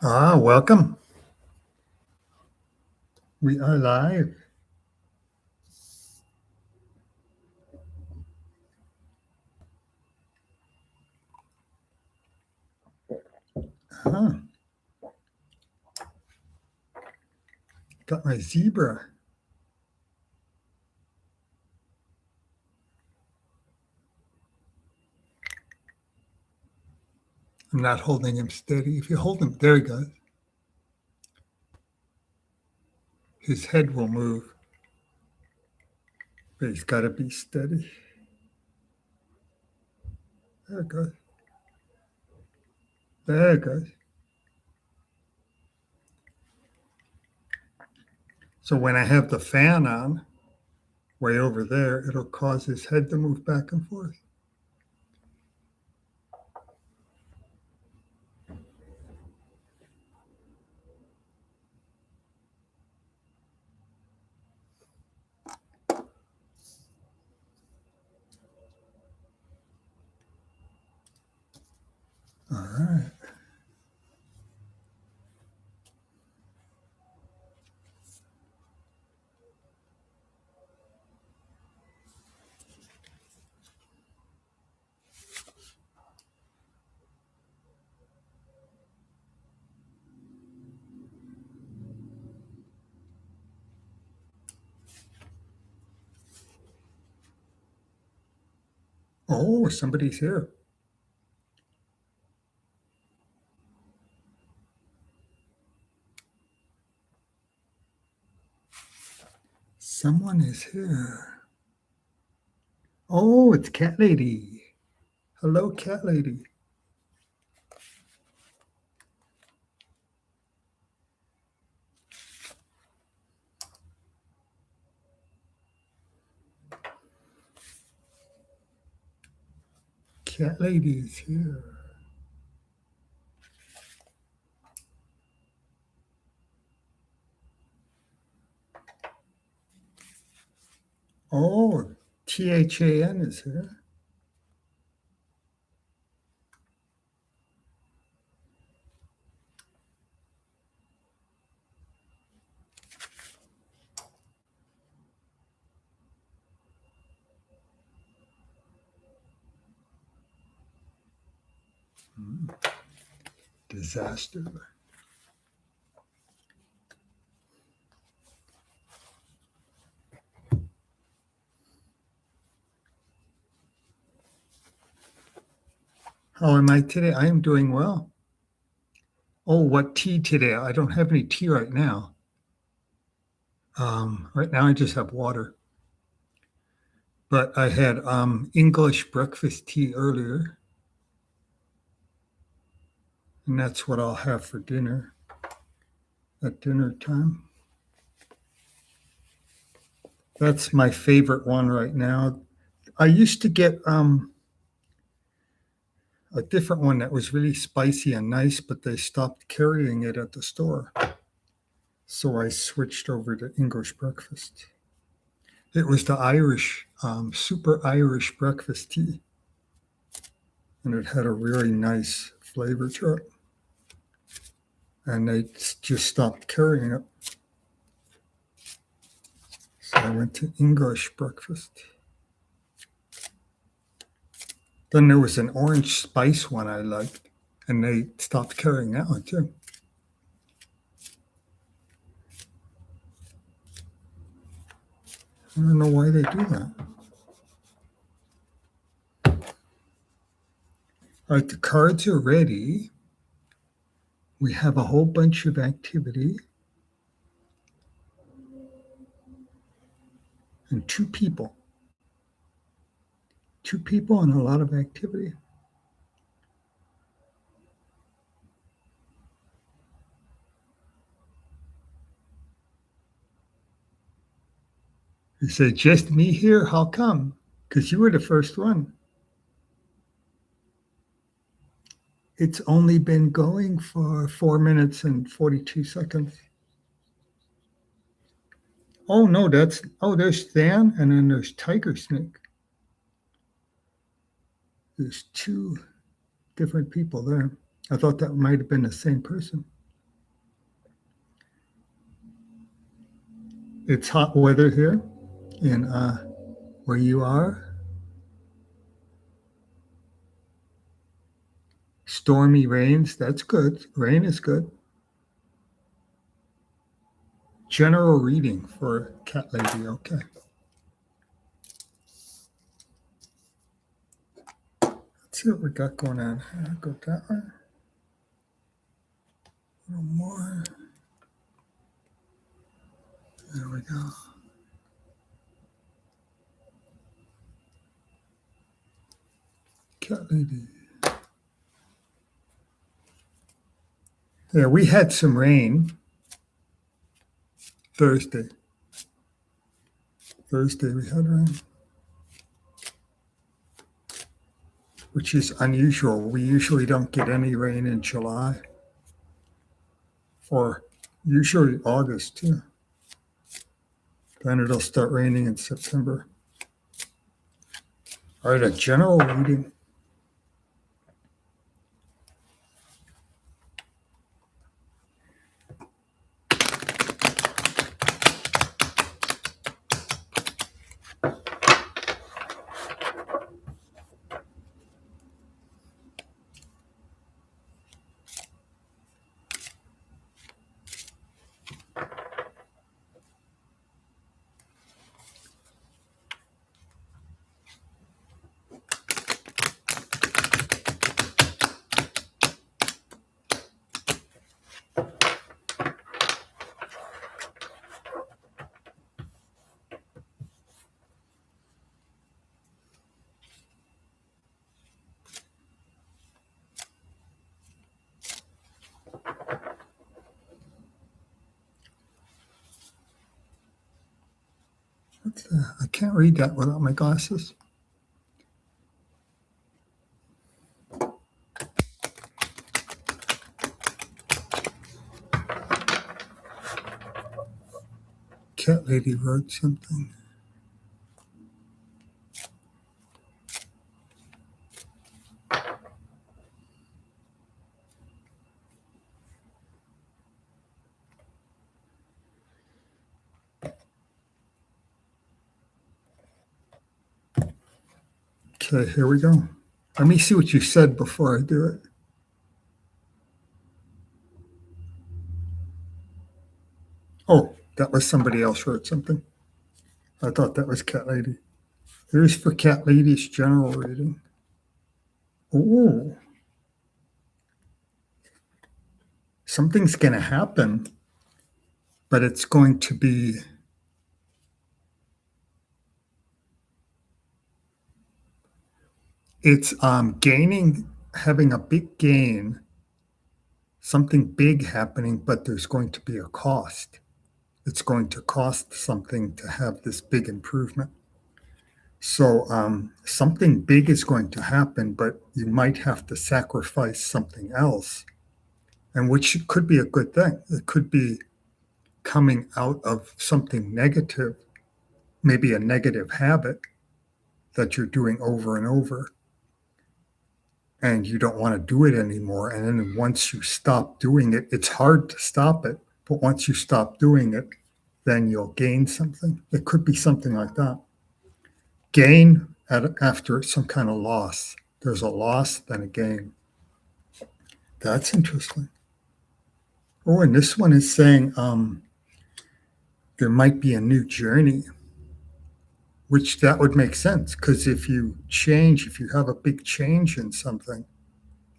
Welcome. We are live. Huh. Got my zebra. I'm not holding him steady. If you hold him, there he goes. His head will move, but he's got to be steady. There it goes. There it goes. So when I have the fan on, way over there, it'll cause his head to move back and forth. All right. Oh, somebody's here. Someone is here. Oh, it's Cat Lady. Hello, Cat Lady. Cat Lady is here. Oh, THAN is here. Disaster. How am I today? I am doing well. Oh, what tea today? I don't have any tea right now. Right now, I just have water. But I had English breakfast tea earlier, and that's what I'll have for dinner at dinner time. That's my favorite one right now. I used to get a different one that was really spicy and nice, but they stopped carrying it at the store. So I switched over to English breakfast. It was the Irish, super Irish breakfast tea. And it had a really nice flavor to it. And they just stopped carrying it. So I went to English breakfast. Then there was an orange spice one I liked, and they stopped carrying that one too. I don't know why they do that. All right, the cards are ready. We have a whole bunch of activity. And two people. Two people and a lot of activity. You say, just me here? How come? Because you were the first one. It's only been going for 4 minutes and 42 seconds. Oh, no, there's Stan, and then there's Tiger Snake. There's two different people there. I thought that might have been the same person. It's hot weather here in where you are. Stormy rains. That's good. Rain is good. General reading for Cat Lady. Okay. Let's see what we got going on here. Go that way. A little more. There we go. Cat Lady. Yeah, we had some rain Thursday. Thursday we had rain, which is unusual. We usually don't get any rain in July, or usually August too. Then it'll start raining in September. All right, a general reading. I can't read that without my glasses. Cat Lady wrote something. Okay, here we go. Let me see what you said before I do it. Oh, that was somebody else wrote something. I thought that was Cat Lady. Here's for Cat Lady's general reading. Oh, something's going to happen, but it's going to be it's gaining, having a big gain, something big happening, but there's going to be a cost. It's going to cost something to have this big improvement. So something big is going to happen, but you might have to sacrifice something else, and which could be a good thing. It could be coming out of something negative, maybe a negative habit that you're doing over and over, and you don't want to do it anymore. And then once you stop doing it, it's hard to stop it, but once you stop doing it, then you'll gain something. It could be something like that. Gain after some kind of loss. There's a loss, then a gain. That's interesting. Oh, and this one is saying there might be a new journey, which that would make sense, because if you change, if you have a big change in something,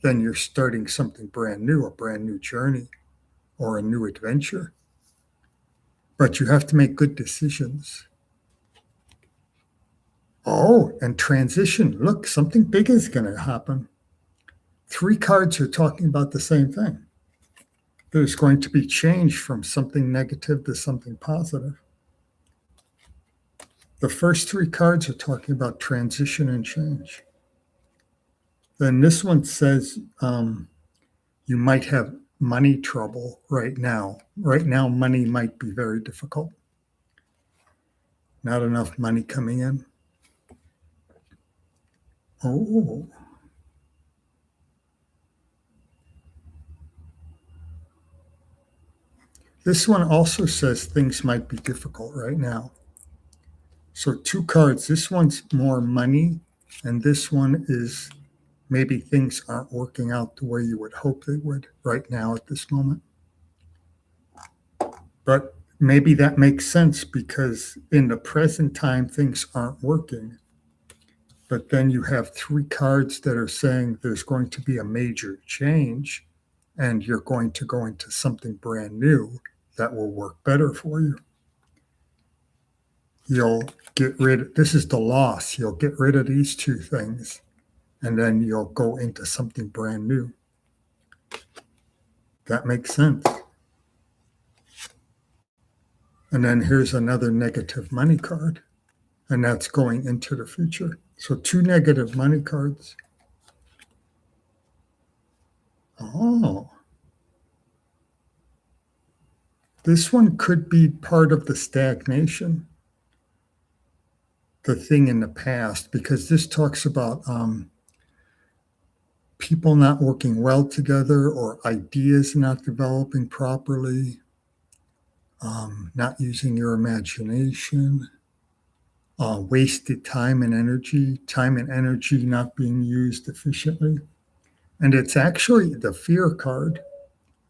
then you're starting something brand new, a brand new journey or a new adventure. But you have to make good decisions. Oh, and transition. Look, something big is going to happen. 3 cards are talking about the same thing. There's going to be change from something negative to something positive. The first 3 cards are talking about transition and change. Then this one says you might have money trouble right now. Right now, money might be very difficult. Not enough money coming in. Oh. This one also says things might be difficult right now. So two cards. This one's more money, and this one is maybe things aren't working out the way you would hope they would right now at this moment. But maybe that makes sense because in the present time, things aren't working. But then you have three cards that are saying there's going to be a major change and you're going to go into something brand new that will work better for you. You'll get rid of, this is the loss. You'll get rid of these two things and then you'll go into something brand new. That makes sense. And then here's another negative money card, and that's going into the future. So two negative money cards. Oh, this one could be part of the stagnation, the thing in the past, because this talks about people not working well together or ideas not developing properly, not using your imagination, wasted time and energy not being used efficiently. And it's actually the fear card.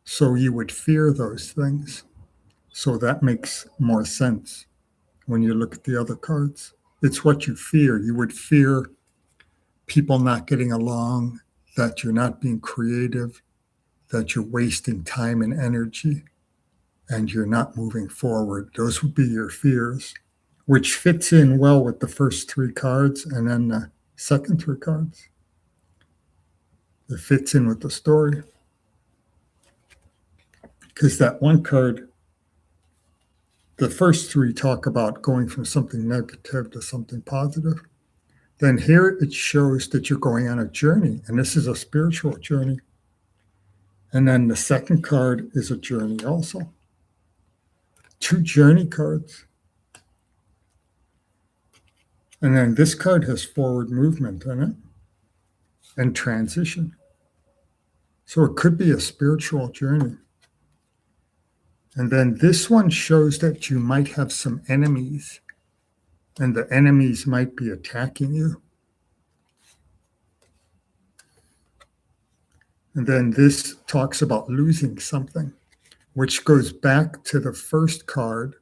So you would fear those things. So that makes more sense when you look at the other cards. It's what you fear. You would fear people not getting along, that you're not being creative, that you're wasting time and energy, and you're not moving forward. Those would be your fears, which fits in well with the first three cards and then the second three cards. It fits in with the story. Because that one card, the first three talk about going from something negative to something positive. Then here it shows that you're going on a journey, and this is a spiritual journey. And then the second card is a journey also. Two journey cards. And then this card has forward movement in it and transition. So it could be a spiritual journey. And then this one shows that you might have some enemies, and the enemies might be attacking you. And then this talks about losing something, which goes back to the first card,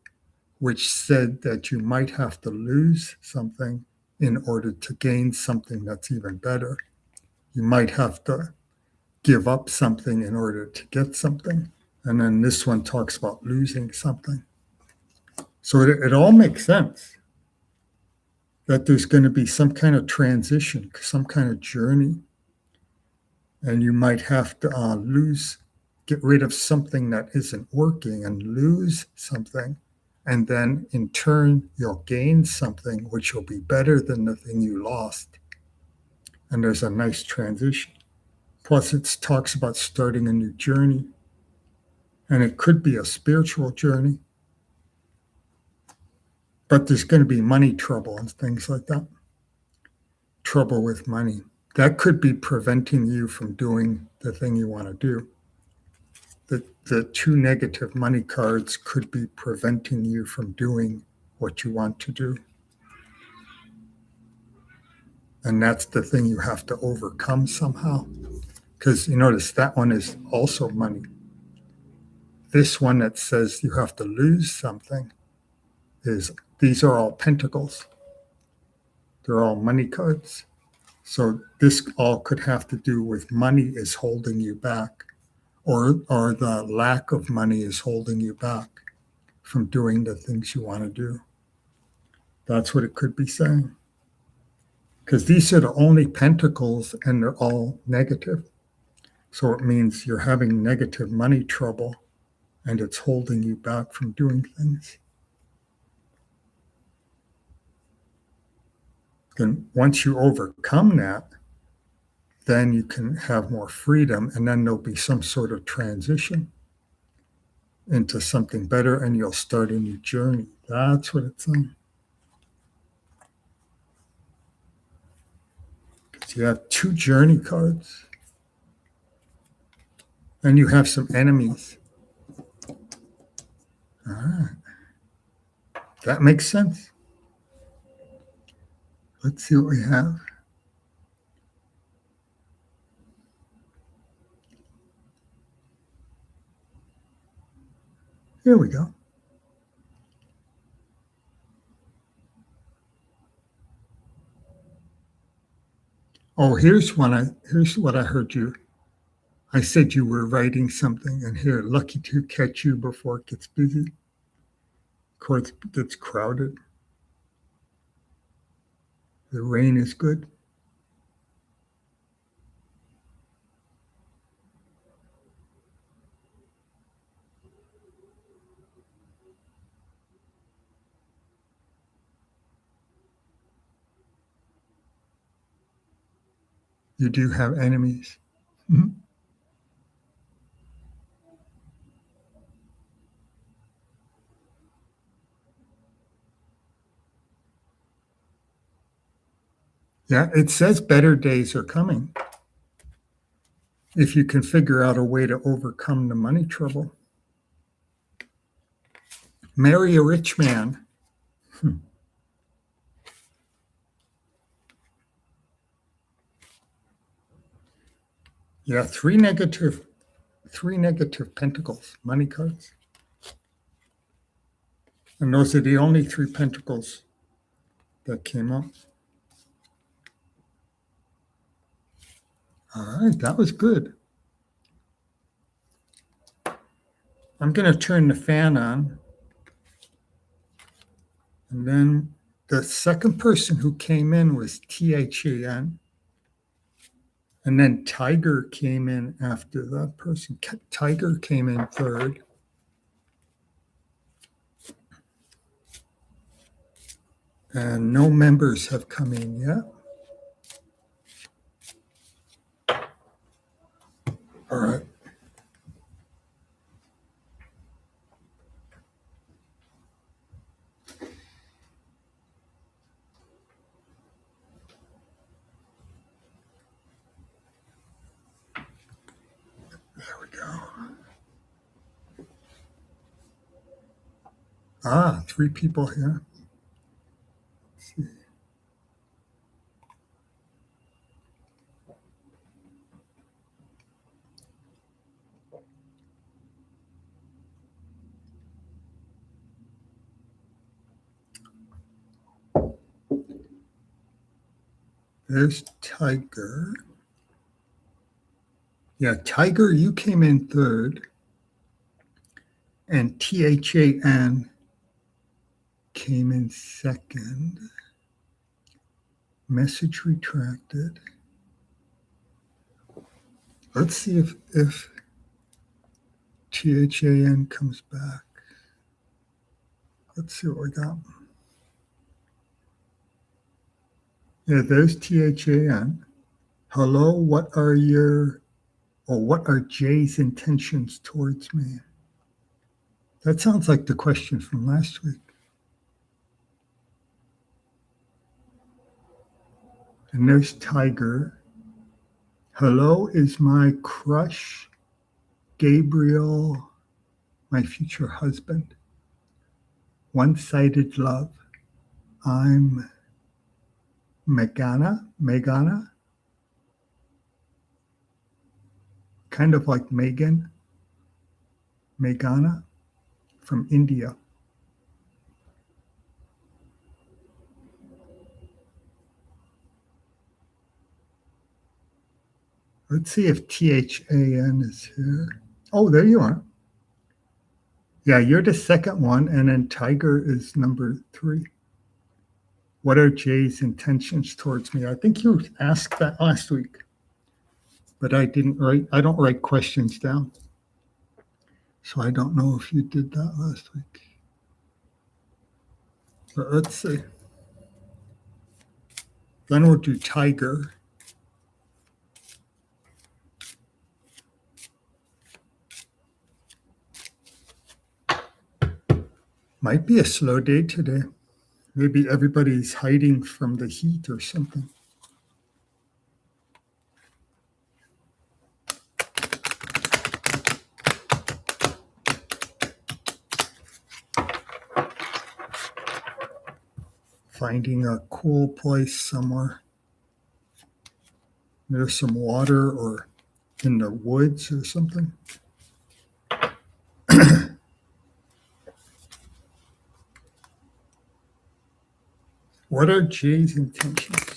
which said that you might have to lose something in order to gain something that's even better. You might have to give up something in order to get something. And then this one talks about losing something. So it all makes sense that there's going to be some kind of transition, some kind of journey. And you might have to get rid of something that isn't working and lose something. And then in turn, you'll gain something which will be better than the thing you lost. And there's a nice transition. Plus, it talks about starting a new journey. And it could be a spiritual journey. But there's going to be money trouble and things like that. Trouble with money. That could be preventing you from doing the thing you want to do. The two negative money cards could be preventing you from doing what you want to do. And that's the thing you have to overcome somehow. Because you notice that one is also money. This one that says you have to lose something these are all pentacles. They're all money cards. So this all could have to do with money is holding you back, or the lack of money is holding you back from doing the things you want to do. That's what it could be saying. Because these are the only pentacles and they're all negative. So it means you're having negative money trouble and it's holding you back from doing things. Then once you overcome that, then you can have more freedom, and then there'll be some sort of transition into something better, and you'll start a new journey. That's what it's saying. Because you have two journey cards, and you have some enemies. All right. That makes sense. Let's see what we have. Here we go. Oh, here's what I heard you. I said you were writing something, and here, lucky to catch you before it gets busy. Of course, it gets crowded. The rain is good. You do have enemies. Mhm. Yeah, it says better days are coming if you can figure out a way to overcome the money trouble. Marry a rich man. Yeah, three negative pentacles, money cards. And those are the only three pentacles that came up. All right, that was good. I'm going to turn the fan on. And then the second person who came in was THAN. And then Tiger came in after that person. Tiger came in third. And no members have come in yet. All right. There we go. Ah, three people here. Let's see. There's Tiger. Yeah, Tiger, you came in third. And THAN came in second. Message retracted. Let's see if THAN comes back. Let's see what we got. Yeah, there's THAN. Hello, what are Jay's intentions towards me? That sounds like the question from last week. And there's Tiger. Hello, is my crush Gabriel my future husband? One-sided love. I'm Megana, kind of like Megana from India. Let's see if THAN is here. Oh, there you are. Yeah, you're the second one, and then Tiger is number 3. What are Jay's intentions towards me? I think you asked that last week, but I don't write questions down. So I don't know if you did that last week. But let's see. Then we'll do Tiger. Might be a slow day today. Maybe everybody's hiding from the heat or something. finding a cool place somewhere near some water or in the woods or something. What are Jay's intentions?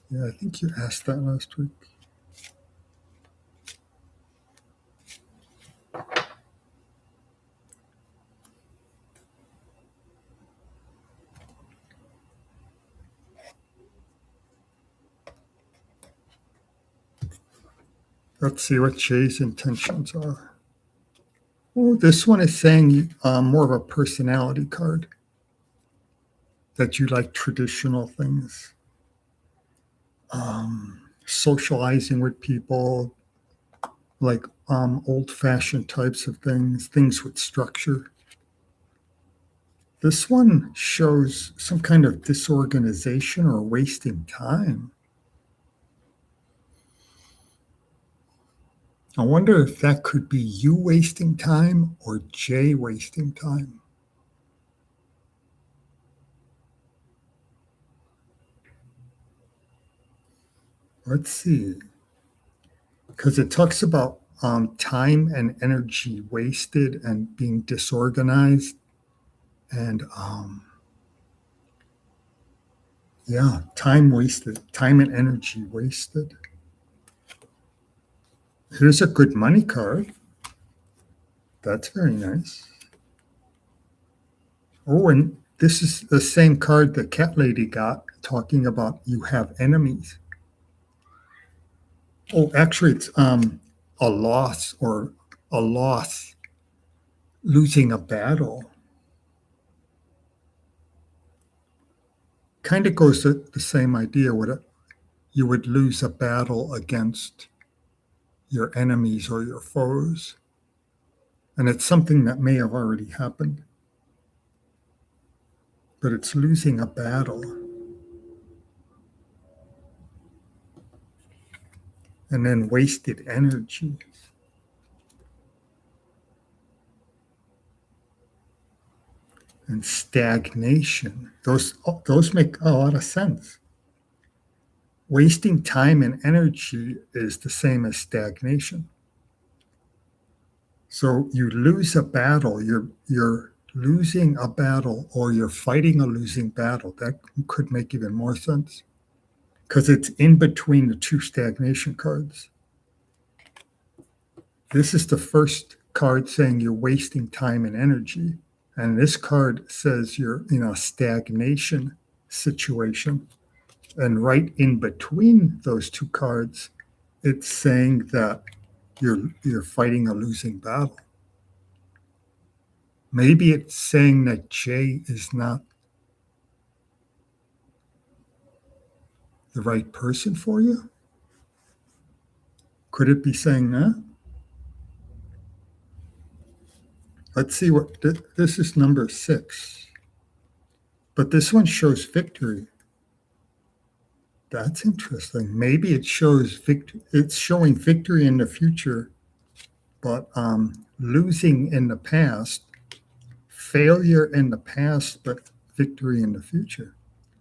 Yeah, I think you asked that last week. Let's see what Jay's intentions are. Oh, this one is saying more of a personality card, that you like traditional things, socializing with people, like old-fashioned types of things with structure. This one shows some kind of disorganization or wasting time. I wonder if that could be you wasting time or Jay wasting time. Let's see. Because it talks about time and energy wasted and being disorganized. And yeah, time wasted, time and energy wasted. Here's a good money card. That's very nice. Oh, and this is the same card the cat lady got, talking about you have enemies. Oh, actually, it's a loss or a loss, losing a battle. Kind of goes to the same idea. You would lose a battle against your enemies or your foes. And it's something that may have already happened. But it's losing a battle. And then wasted energy. And stagnation. Those make a lot of sense. Wasting time and energy is the same as stagnation. So you lose a battle, you're losing a battle, or you're fighting a losing battle. That could make even more sense because it's in between the two stagnation cards. This is the first card saying you're wasting time and energy. And this card says you're in a stagnation situation. And right in between those two cards, it's saying that you're fighting a losing battle. Maybe it's saying that Jay is not the right person for you. Could it be saying that? Let's see what this is, number 6. But this one shows victory. That's interesting. Maybe it shows victory. It's showing victory in the future, but losing in the past, failure in the past, but victory in the future.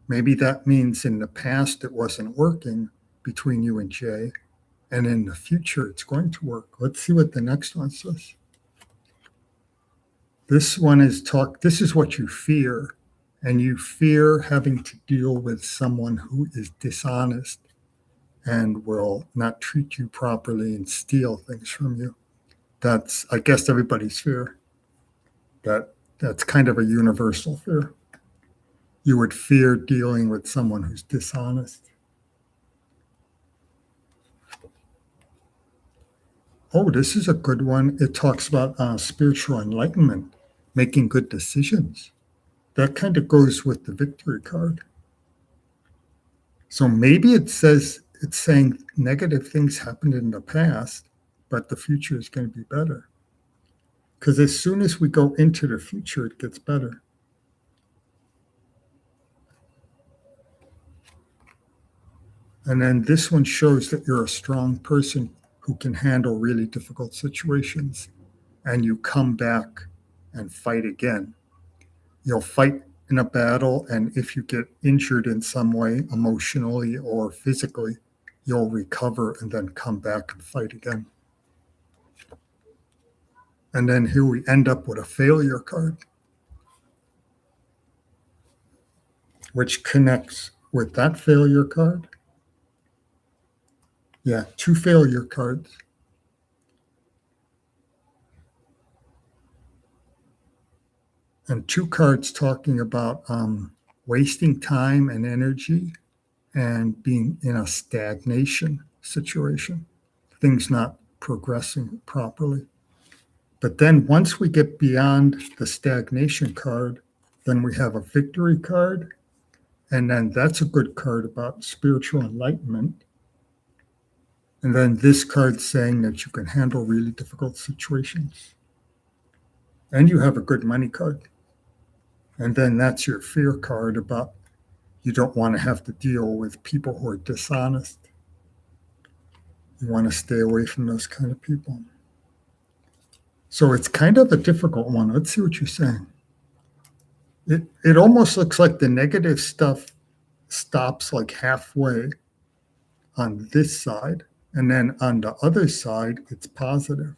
Maybe that means in the past it wasn't working between you and Jay, and in the future it's going to work. Let's see what the next one says. This one is this is what you fear, and you fear having to deal with someone who is dishonest and will not treat you properly and steal things from you. That's, I guess, everybody's fear. That's kind of a universal fear. You would fear dealing with someone who's dishonest. Oh, this is a good one. It talks about spiritual enlightenment, making good decisions. That kind of goes with the victory card. So maybe it's saying negative things happened in the past, but the future is going to be better. Because as soon as we go into the future, it gets better. And then this one shows that you're a strong person who can handle really difficult situations and you come back and fight again. You'll fight in a battle, and if you get injured in some way, emotionally or physically, you'll recover and then come back and fight again. And then here we end up with a failure card, which connects with that failure card. Yeah, 2 failure cards. And 2 cards talking about wasting time and energy and being in a stagnation situation, things not progressing properly. But then once we get beyond the stagnation card, then we have a victory card. And then that's a good card about spiritual enlightenment. And then this card saying that you can handle really difficult situations. And you have a good money card. And then that's your fear card about you don't want to have to deal with people who are dishonest. You want to stay away from those kind of people. So it's kind of a difficult one. Let's see what you're saying. It almost looks like the negative stuff stops like halfway on this side. And then on the other side, it's positive.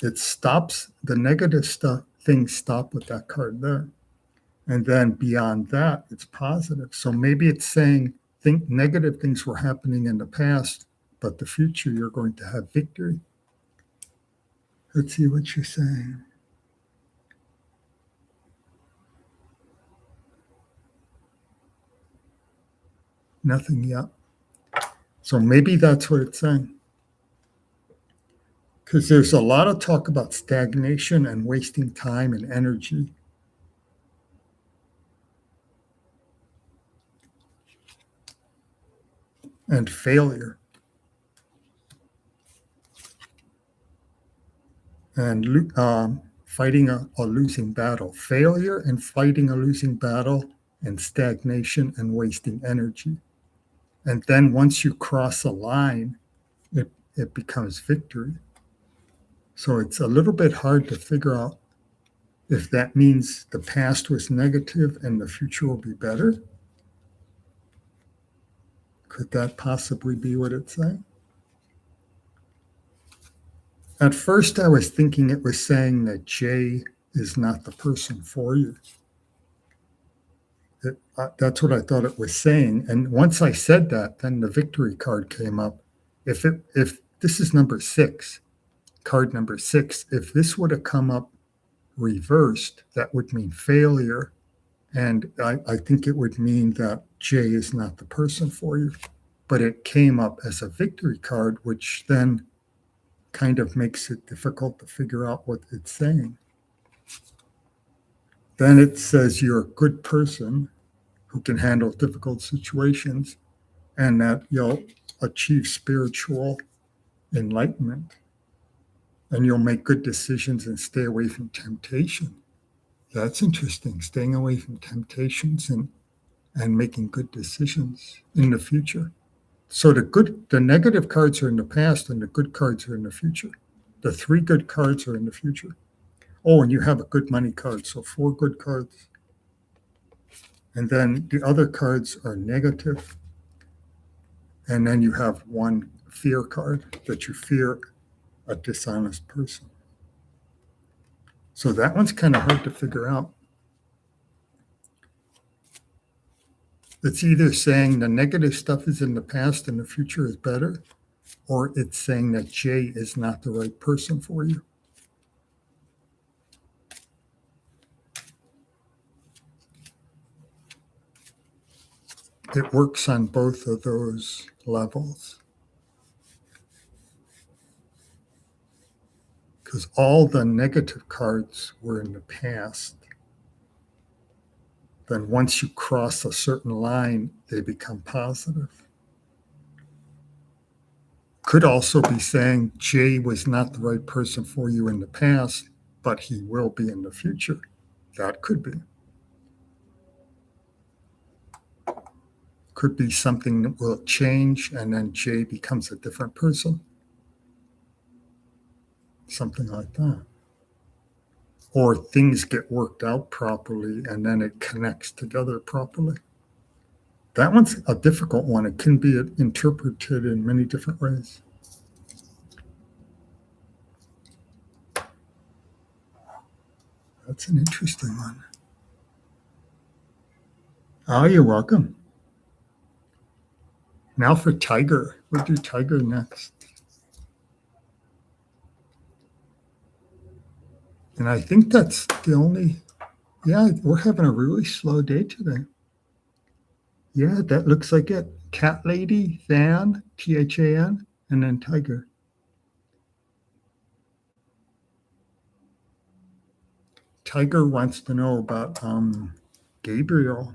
It stops, the negative stuff, things stop with that card there. And then beyond that, it's positive. So maybe it's saying think negative things were happening in the past, but the future you're going to have victory. Let's see what you're saying. Nothing yet. So maybe that's what it's saying. Because there's a lot of talk about stagnation and wasting time and energy. And failure. And fighting a losing battle. Failure and fighting a losing battle, and stagnation and wasting energy. And then once you cross a line, it becomes victory. So it's a little bit hard to figure out if that means the past was negative and the future will be better. Could that possibly be what it's saying? At first, I was thinking it was saying that Jay is not the person for you. That's what I thought it was saying. And once I said that, then the victory card came up. If this is number 6, card number 6, if this would have come up reversed, that would mean failure. And I think it would mean that Jay is not the person for you. But it came up as a victory card, which then kind of makes it difficult to figure out what it's saying. Then it says you're a good person who can handle difficult situations and that you'll achieve spiritual enlightenment and you'll make good decisions and stay away from temptation. That's interesting, staying away from temptations and making good decisions in the future. So the negative cards are in the past and the good cards are in the future. The 3 good cards are in the future. Oh, and you have a good money card, so 4 good cards. And then the other cards are negative. And then you have 1 fear card that you fear a dishonest person. So that one's kind of hard to figure out. It's either saying the negative stuff is in the past and the future is better, or it's saying that Jay is not the right person for you. It works on both of those levels. Because all the negative cards were in the past. Then once you cross a certain line, they become positive. Could also be saying Jay was not the right person for you in the past, but he will be in the future. That could be. Could be something that will change and then Jay becomes a different person. something like that. Or things get worked out properly and then it connects together properly. That one's a difficult one. It can be interpreted in many different ways. That's an interesting one. Oh, you're welcome. Now for Tiger. We'll do Tiger next. And I think that's the only, yeah, we're having a really slow day today. Yeah, that looks like it. Cat Lady, Than, Than, and then Tiger. Tiger wants to know about Gabriel.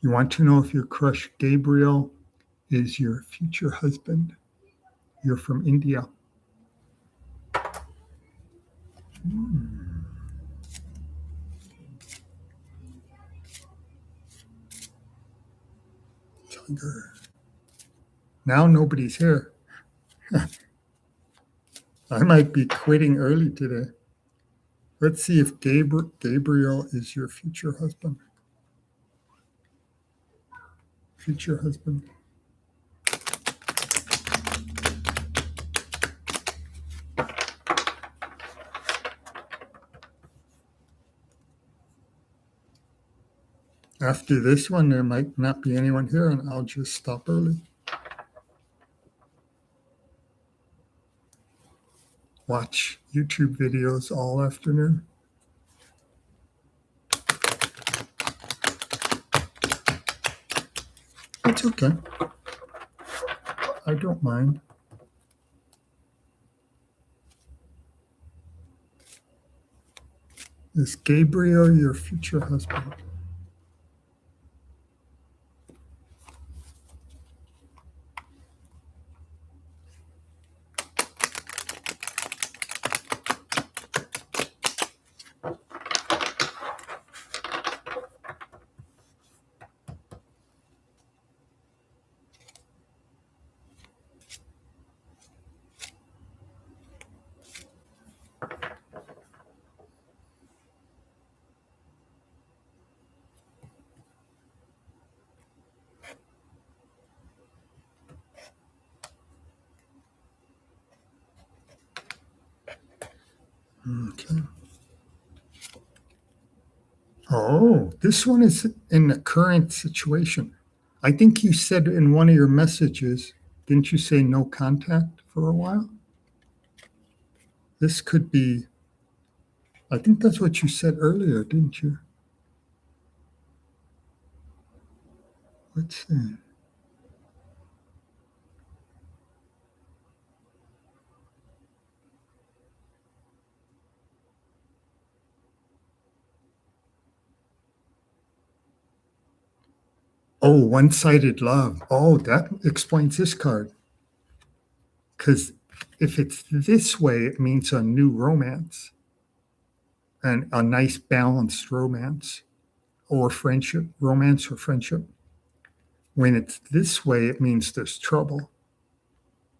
You want to know if your crush Gabriel is your future husband. You're from India. Tiger. Now nobody's here. I might be quitting early today. Let's see if Gabriel is your future husband. Future husband. After this one, there might not be anyone here, and I'll just stop early. Watch YouTube videos all afternoon. It's okay. I don't mind. Is Gabriel your future husband? Okay. Oh, this one is in the current situation. I think you said in one of your messages, didn't you say no contact for a while? This could be, I think that's what you said earlier, didn't you? Let's see. Oh, one-sided love. Oh, that explains this card. Because if it's this way, it means a new romance and a nice balanced romance or friendship, romance or friendship. When it's this way, it means there's trouble.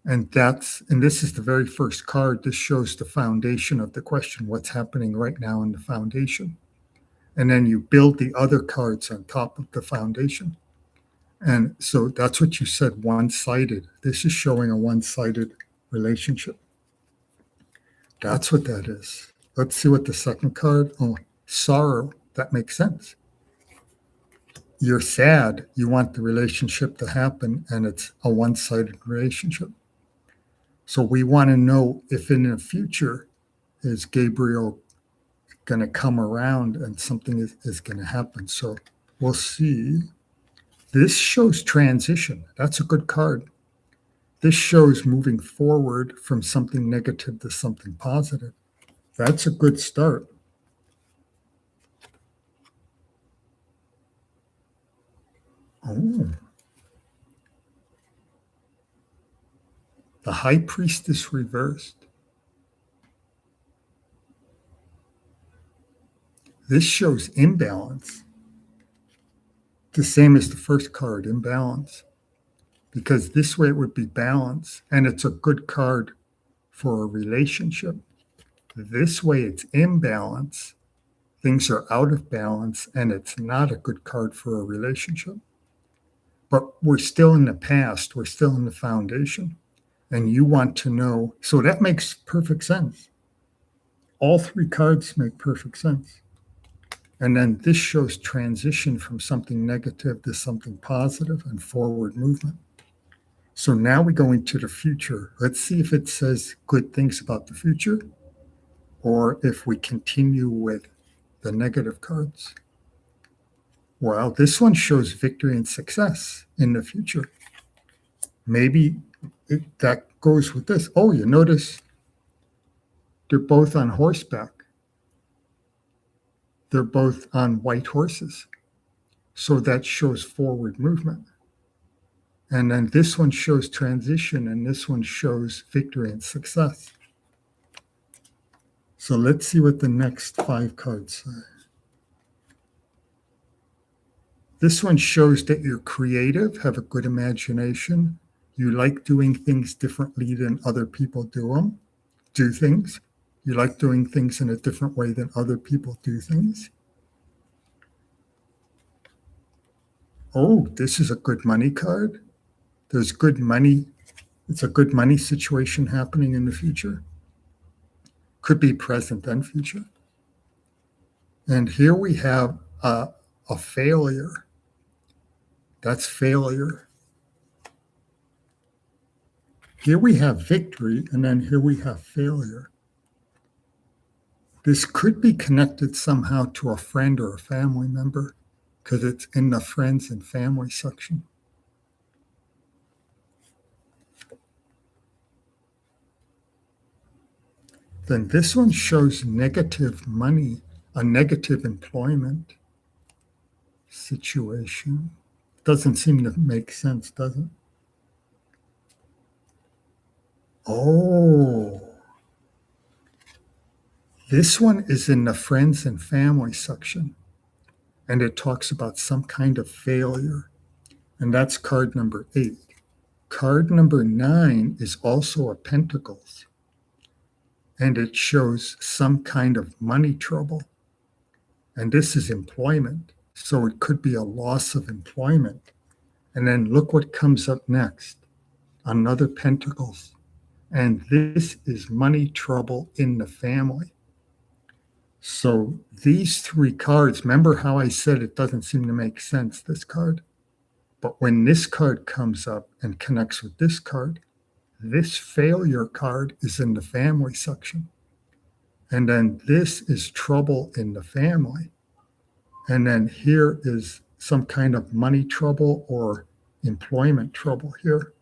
And this is the very first card. This shows the foundation of the question, what's happening right now in the foundation. And then you build the other cards on top of the foundation. And so that's what you said, one-sided. This is showing a one-sided relationship. That's what that is. Let's see what the second card, oh, sorrow. That makes sense. You're sad. You want the relationship to happen, and it's a one-sided relationship. So we want to know if in the future is Gabriel going to come around and something is going to happen. So we'll see. This shows transition. That's a good card. This shows moving forward from something negative to something positive. That's a good start. Oh. The High Priestess reversed. This shows imbalance. the same as the first card, imbalance, because this way it would be balance, and it's a good card for a relationship. This way it's imbalance, things are out of balance, and it's not a good card for a relationship. But we're still in the past, we're still in the foundation, and you want to know. So that makes perfect sense. All three cards make perfect sense. And then this shows transition from something negative to something positive and forward movement. So now we go into the future. Let's see if it says good things about the future or if we continue with the negative cards. Well, this one shows victory and success in the future. Maybe that goes with this. Oh, you notice they're both on horseback. They're both on white horses. So that shows forward movement. And then this one shows transition, and this one shows victory and success. So let's see what the next 5 cards say. This one shows that you're creative, have a good imagination. You like doing things differently than other people do things. You like doing things in a different way than other people do things. Oh, this is a good money card. There's good money. It's a good money situation happening in the future. Could be present and future. And here we have a failure. That's failure. Here we have victory, and then here we have failure. This could be connected somehow to a friend or a family member because it's in the friends and family section. Then this one shows negative money, a negative employment situation. Doesn't seem to make sense, does it? Oh, this one is in the friends and family section, and it talks about some kind of failure, and that's card number 8. Card number 9 is also a Pentacles, and it shows some kind of money trouble, and this is employment, so it could be a loss of employment. And then look what comes up next, another Pentacles. And this is money trouble in the family. So these 3 cards, remember how I said it doesn't seem to make sense, this card? But when this card comes up and connects with this card, this failure card is in the family section. And then this is trouble in the family. And then here is some kind of money trouble or employment trouble here.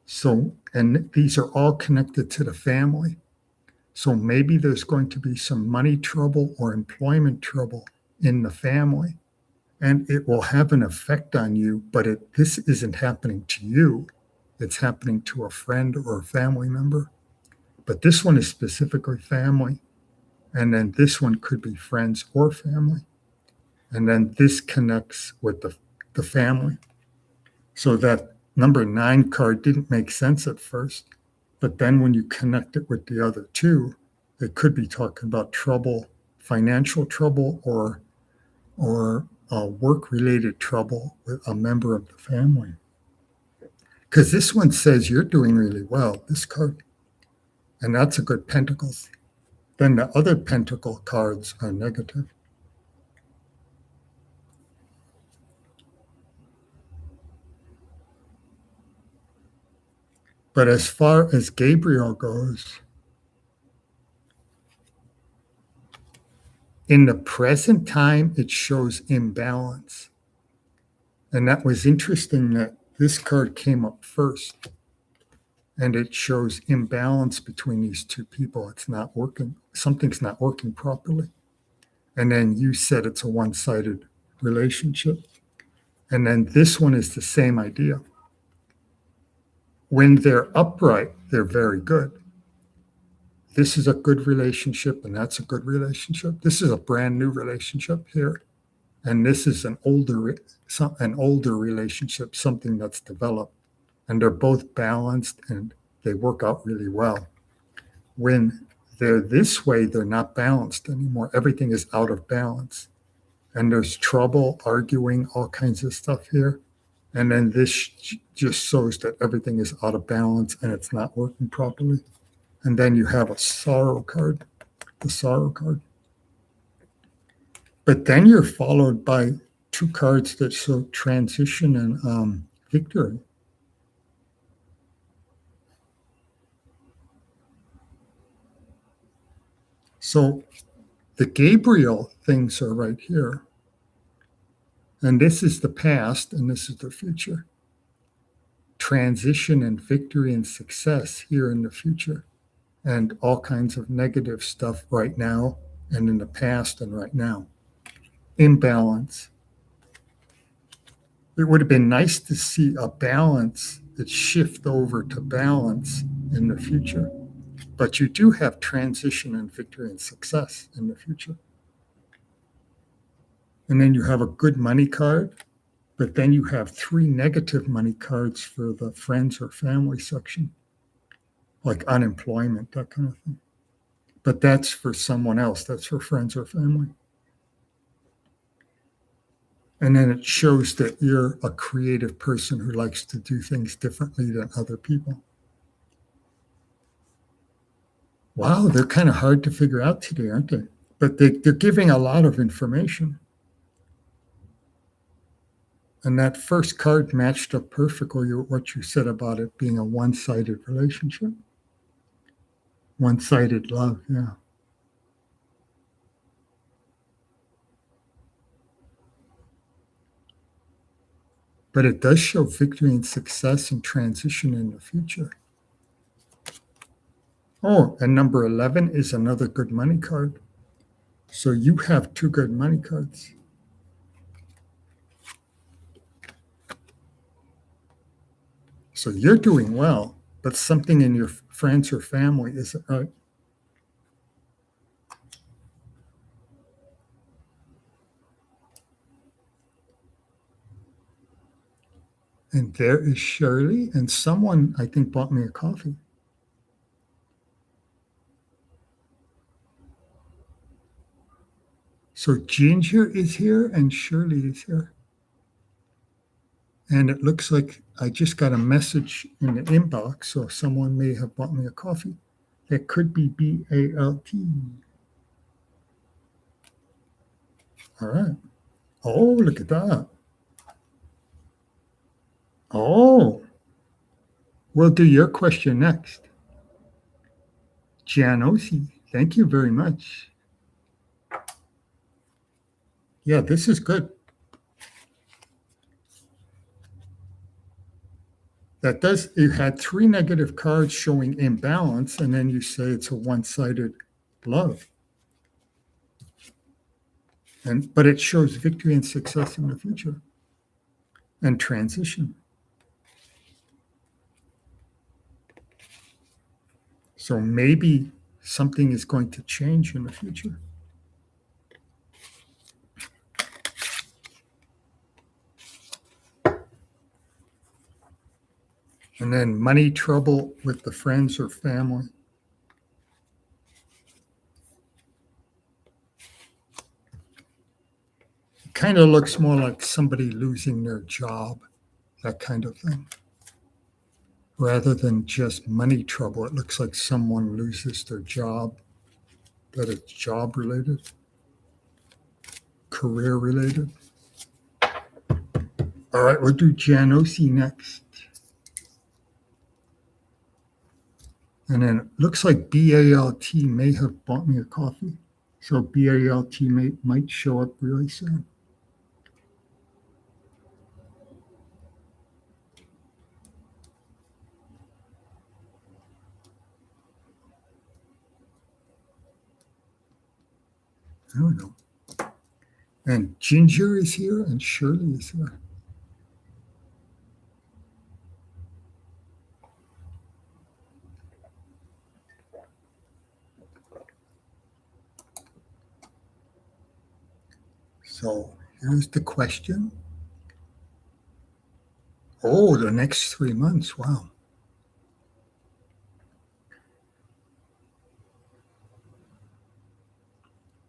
So, and these are all connected to the family. So maybe there's going to be some money trouble or employment trouble in the family, and it will have an effect on you, but this isn't happening to you. It's happening to a friend or a family member. But this one is specifically family, and then this one could be friends or family. And then this connects with the family. So that number 9 card didn't make sense at first, but then when you connect it with the other 2, it could be talking about trouble, financial trouble, or work-related trouble with a member of the family. Because this one says you're doing really well, this card, and that's a good Pentacles. Then the other Pentacle cards are negative. But as far as Gabriel goes, in the present time, it shows imbalance. And that was interesting that this card came up first. And it shows imbalance between these 2 people. It's not working. Something's not working properly. And then you said it's a one-sided relationship. And then this one is the same idea. When they're upright, they're very good. This is a good relationship, and that's a good relationship. This is a brand new relationship here. And this is an older relationship, something that's developed, and they're both balanced and they work out really well. When they're this way, they're not balanced anymore. Everything is out of balance, and there's trouble, arguing, all kinds of stuff here. And then this just shows that everything is out of balance and it's not working properly. And then you have a sorrow card, the sorrow card. But then you're followed by two cards that show transition and victory. So the Gabriel things are right here. And this is the past and this is the future. Transition and victory and success here in the future. And all kinds of negative stuff right now and in the past and right now. Imbalance. It would have been nice to see a balance that shift over to balance in the future. But you do have transition and victory and success in the future. And then you have a good money card, but then you have 3 negative money cards for the friends or family section, like unemployment, that kind of thing. But that's for someone else. That's for friends or family. And then it shows that you're a creative person who likes to do things differently than other people. Wow, they're kind of hard to figure out today, aren't they? But they're giving a lot of information. And that first card matched up perfectly with what you said about it being a one-sided relationship. One-sided love, yeah. But it does show victory and success and transition in the future. Oh, and number 11 is another good money card. So you have 2 good money cards. So you're doing well, but something in your friends or family isn't right. And there is Shirley, and someone, I think, bought me a coffee. So Ginger is here and Shirley is here. And it looks like I just got a message in the inbox, so someone may have bought me a coffee. That could be BALT. All right. Oh, look at that. Oh, we'll do your question next. Gianosi, thank you very much. Yeah, this is good. That does, you had 3 negative cards showing imbalance, and then you say it's a one-sided love. But it shows victory and success in the future and transition. So maybe something is going to change in the future. And then money trouble with the friends or family. It kind of looks more like somebody losing their job, that kind of thing. Rather than just money trouble, it looks like someone loses their job, that it's job related, career related. All right, we'll do Gianosi next. And then it looks like BALT may have bought me a coffee. So BALT might show up really soon. I don't know. And Ginger is here and Shirley is here. So Here's the question. Oh, the next 3 months. Wow.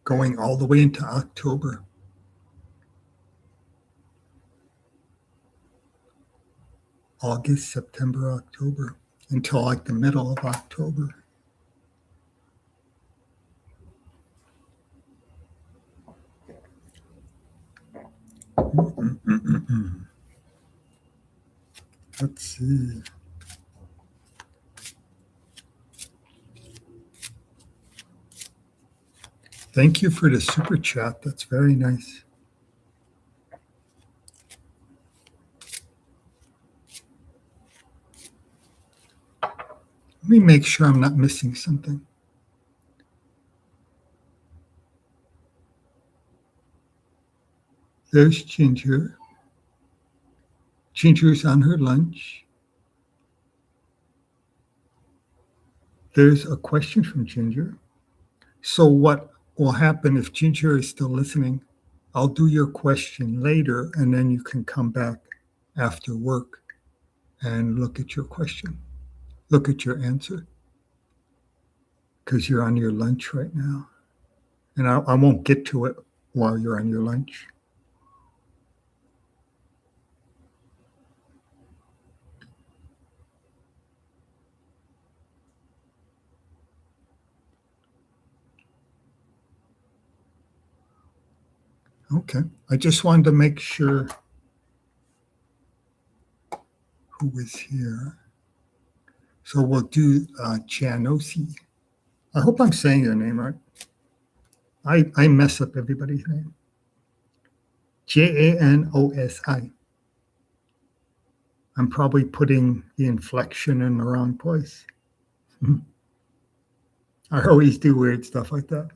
Going all the way into October. August, September, October, until like the middle of October. Let's see. Thank you for the super chat. That's very nice. Let me make sure I'm not missing something. There's Ginger. Ginger's on her lunch. There's a question from Ginger. So what will happen if Ginger is still listening? I'll do your question later, and then you can come back after work and look at your question, look at your answer, because you're on your lunch right now. And I won't get to it while you're on your lunch. Okay. I just wanted to make sure who was here. So we'll do Janosi. I hope I'm saying your name right. I mess up everybody's name. Janosi. I'm probably putting the inflection in the wrong place. I always do weird stuff like that.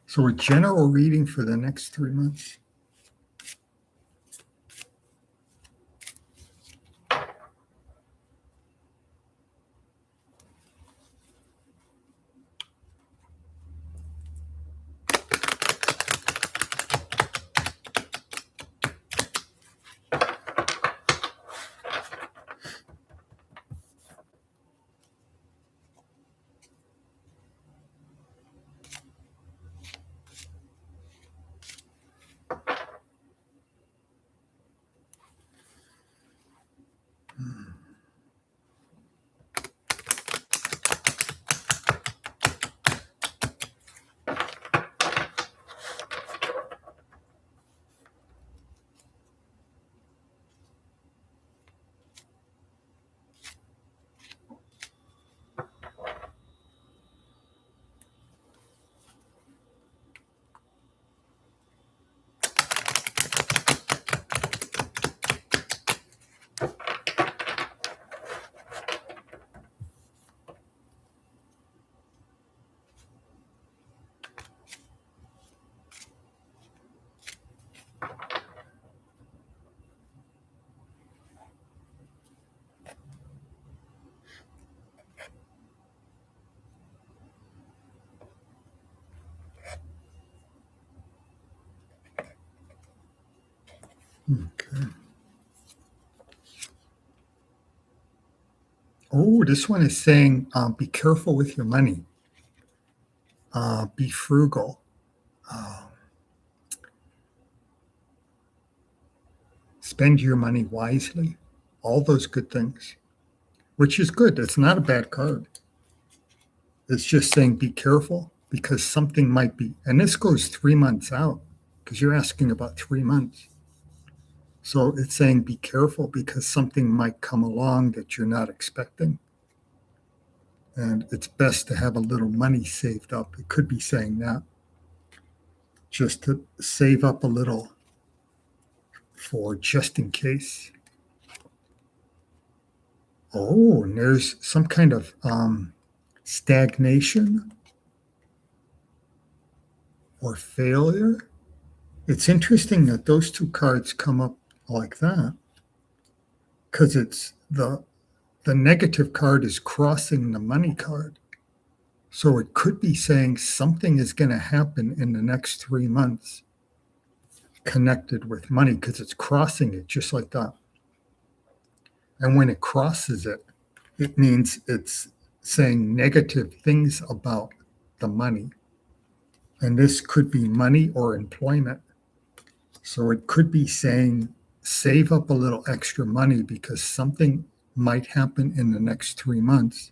So a general reading for the next 3 months. Okay. Oh, this one is saying, be careful with your money. Be frugal. Spend your money wisely. All those good things, which is good. It's not a bad card. It's just saying be careful because something might be, and this goes 3 months out because you're asking about 3 months. So it's saying be careful because something might come along that you're not expecting. And it's best to have a little money saved up. It could be saying that just to save up a little for just in case. Oh, and there's some kind of stagnation or failure. It's interesting that those two cards come up like that because it's the negative card is crossing the money card. So it could be saying something is going to happen in the next 3 months connected with money because it's crossing it just like that. And when it crosses it, it means it's saying negative things about the money. And this could be money or employment. So it could be saying, save up a little extra money because something might happen in the next 3 months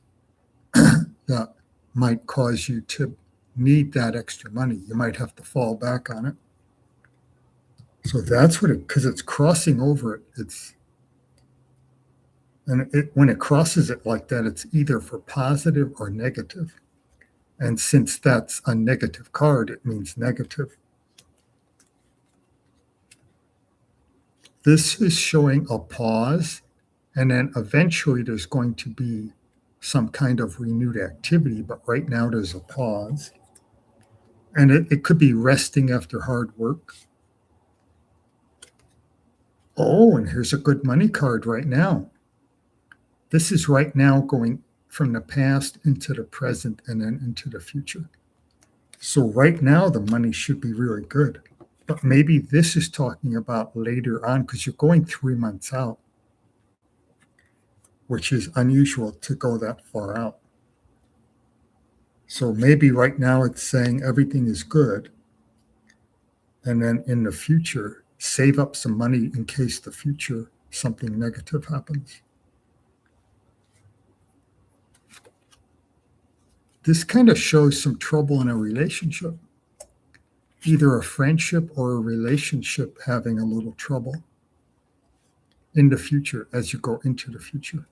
that might cause you to need that extra money. You might have to fall back on it. So that's what because it's crossing over it. When it crosses it like that, it's either for positive or negative. And since that's a negative card, it means negative. This is showing a pause, and then eventually there's going to be some kind of renewed activity, but right now there's a pause. And it could be resting after hard work. Oh, and here's a good money card right now. This is right now going from the past into the present and then into the future. So right now the money should be really good. But maybe this is talking about later on because you're going 3 months out, which is unusual to go that far out. So maybe right now it's saying everything is good. And then in the future, save up some money in case the future something negative happens. This kind of shows some trouble in a relationship, either a friendship or a relationship having a little trouble in the future as you go into the future.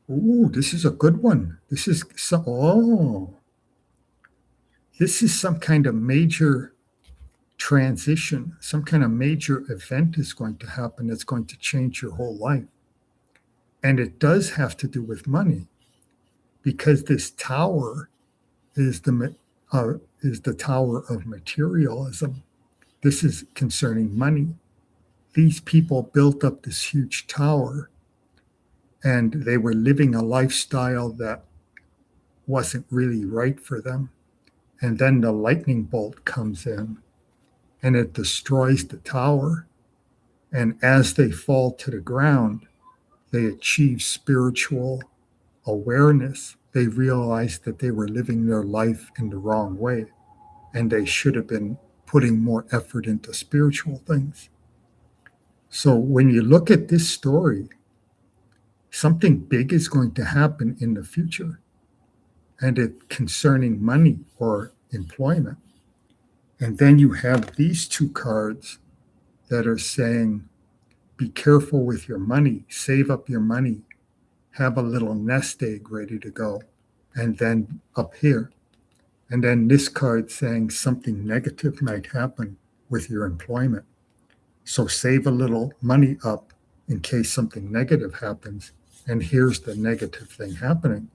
Ooh, this is a good one. This is some kind of major transition, some kind of major event is going to happen that's going to change your whole life. And it does have to do with money because this tower is the tower of materialism. This is concerning money. These people built up this huge tower and they were living a lifestyle that wasn't really right for them. And then the lightning bolt comes in and it destroys the tower. And as they fall to the ground, they achieve spiritual awareness. They realize that they were living their life in the wrong way and they should have been putting more effort into spiritual things. So when you look at this story, something big is going to happen in the future, and it's concerning money or employment. And then you have these two cards that are saying, be careful with your money, save up your money, have a little nest egg ready to go. And then up here, and then this card saying something negative might happen with your employment. So save a little money up in case something negative happens. And here's the negative thing happening.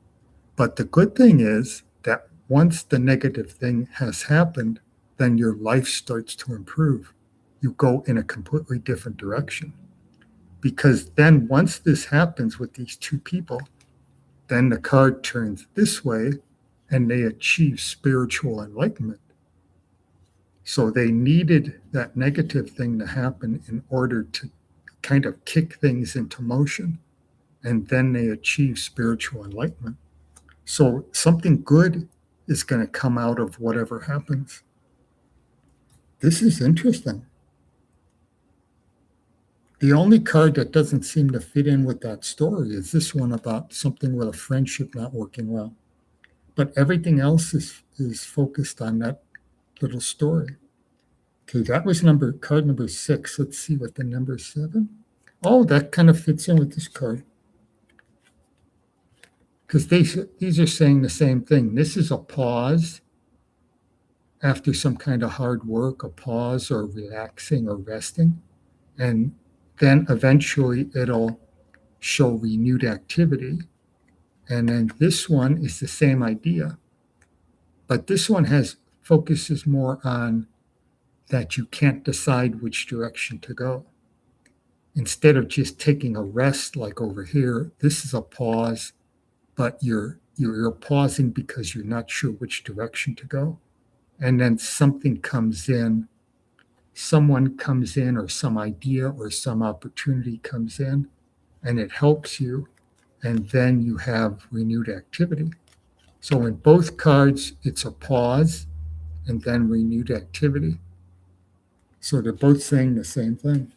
But the good thing is that once the negative thing has happened, then your life starts to improve. You go in a completely different direction. Because then once this happens with these two people, then the card turns this way and they achieve spiritual enlightenment. So they needed that negative thing to happen in order to kind of kick things into motion. And then they achieve spiritual enlightenment. So something good is going to come out of whatever happens. This is interesting. The only card that doesn't seem to fit in with that story is this one about something with a friendship not working well. But everything else is focused on that little story. Okay, that was card number 6. Let's see what the number 7. Oh, that kind of fits in with this card. Because these are saying the same thing. This is a pause after some kind of hard work, a pause or relaxing or resting. And then eventually it'll show renewed activity. And then this one is the same idea. But this one focuses more on that you can't decide which direction to go. Instead of just taking a rest like over here, this is a pause, but you you're pausing because you're not sure which direction to go. And then something comes in, someone comes in, or some idea or some opportunity comes in, and it helps you. And then you have renewed activity. So in both cards, it's a pause and then renewed activity. So they're both saying the same thing.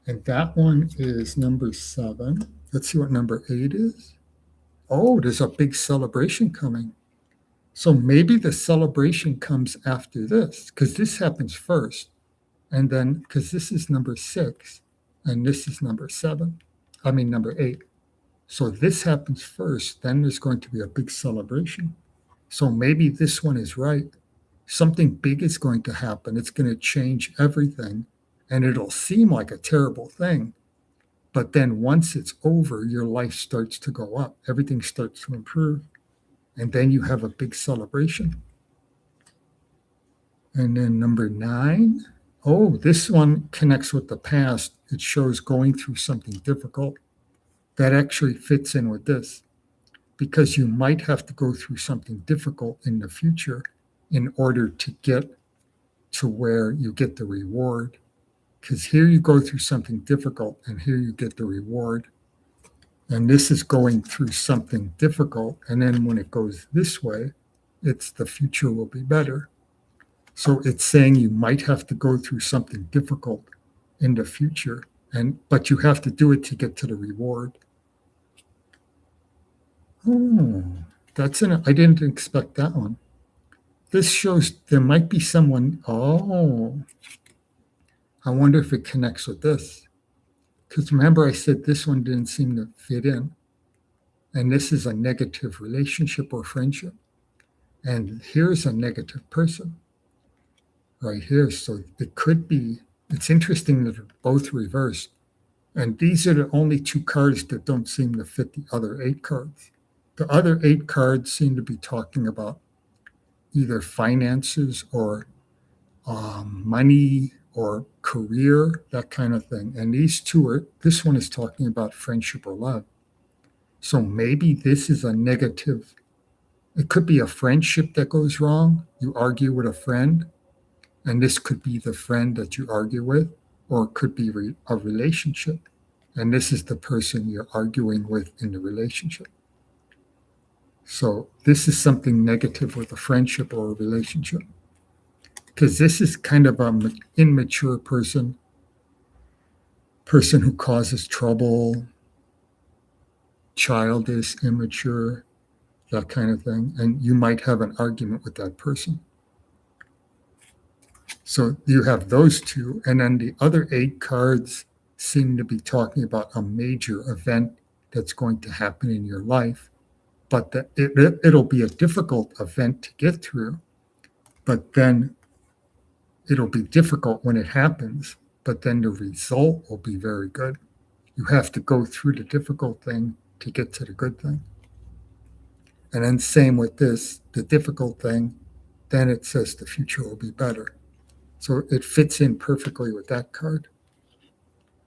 And that one is number 7. Let's see what number 8 is. Oh, there's a big celebration coming. So maybe the celebration comes after this, because this happens first. And then, because this is number 6, and this is number 7. I mean, number 8. So this happens first, then there's going to be a big celebration. So maybe this one is right. Something big is going to happen. It's going to change everything, and it'll seem like a terrible thing. But then once it's over, your life starts to go up. Everything starts to improve. And then you have a big celebration. And then number 9. Oh, this one connects with the past. It shows going through something difficult. That actually fits in with this, because you might have to go through something difficult in the future in order to get to where you get the reward. Because here you go through something difficult, and here you get the reward. And this is going through something difficult. And then when it goes this way, it's the future will be better. So it's saying you might have to go through something difficult in the future, but you have to do it to get to the reward. Oh, I didn't expect that one. This shows there might be someone. Oh, I wonder if it connects with this. Because remember, I said this one didn't seem to fit in. And this is a negative relationship or friendship. And here's a negative person right here. So it could be, it's interesting that they're both reversed. And these are the only 2 cards that don't seem to fit the other 8 cards. The other 8 cards seem to be talking about either finances or money or career, that kind of thing. And this one is talking about friendship or love. So maybe this is a negative. It could be a friendship that goes wrong. You argue with a friend, and this could be the friend that you argue with, or it could be a relationship. And this is the person you're arguing with in the relationship. So this is something negative with a friendship or a relationship. Because this is kind of an immature person who causes trouble, childish, immature, that kind of thing. And you might have an argument with that person. So you have those 2. And then the other 8 cards seem to be talking about a major event that's going to happen in your life. But it'll be a difficult event to get through. But then it'll be difficult when it happens, but then the result will be very good. You have to go through the difficult thing to get to the good thing. And then same with this, the difficult thing, then it says the future will be better. So it fits in perfectly with that card.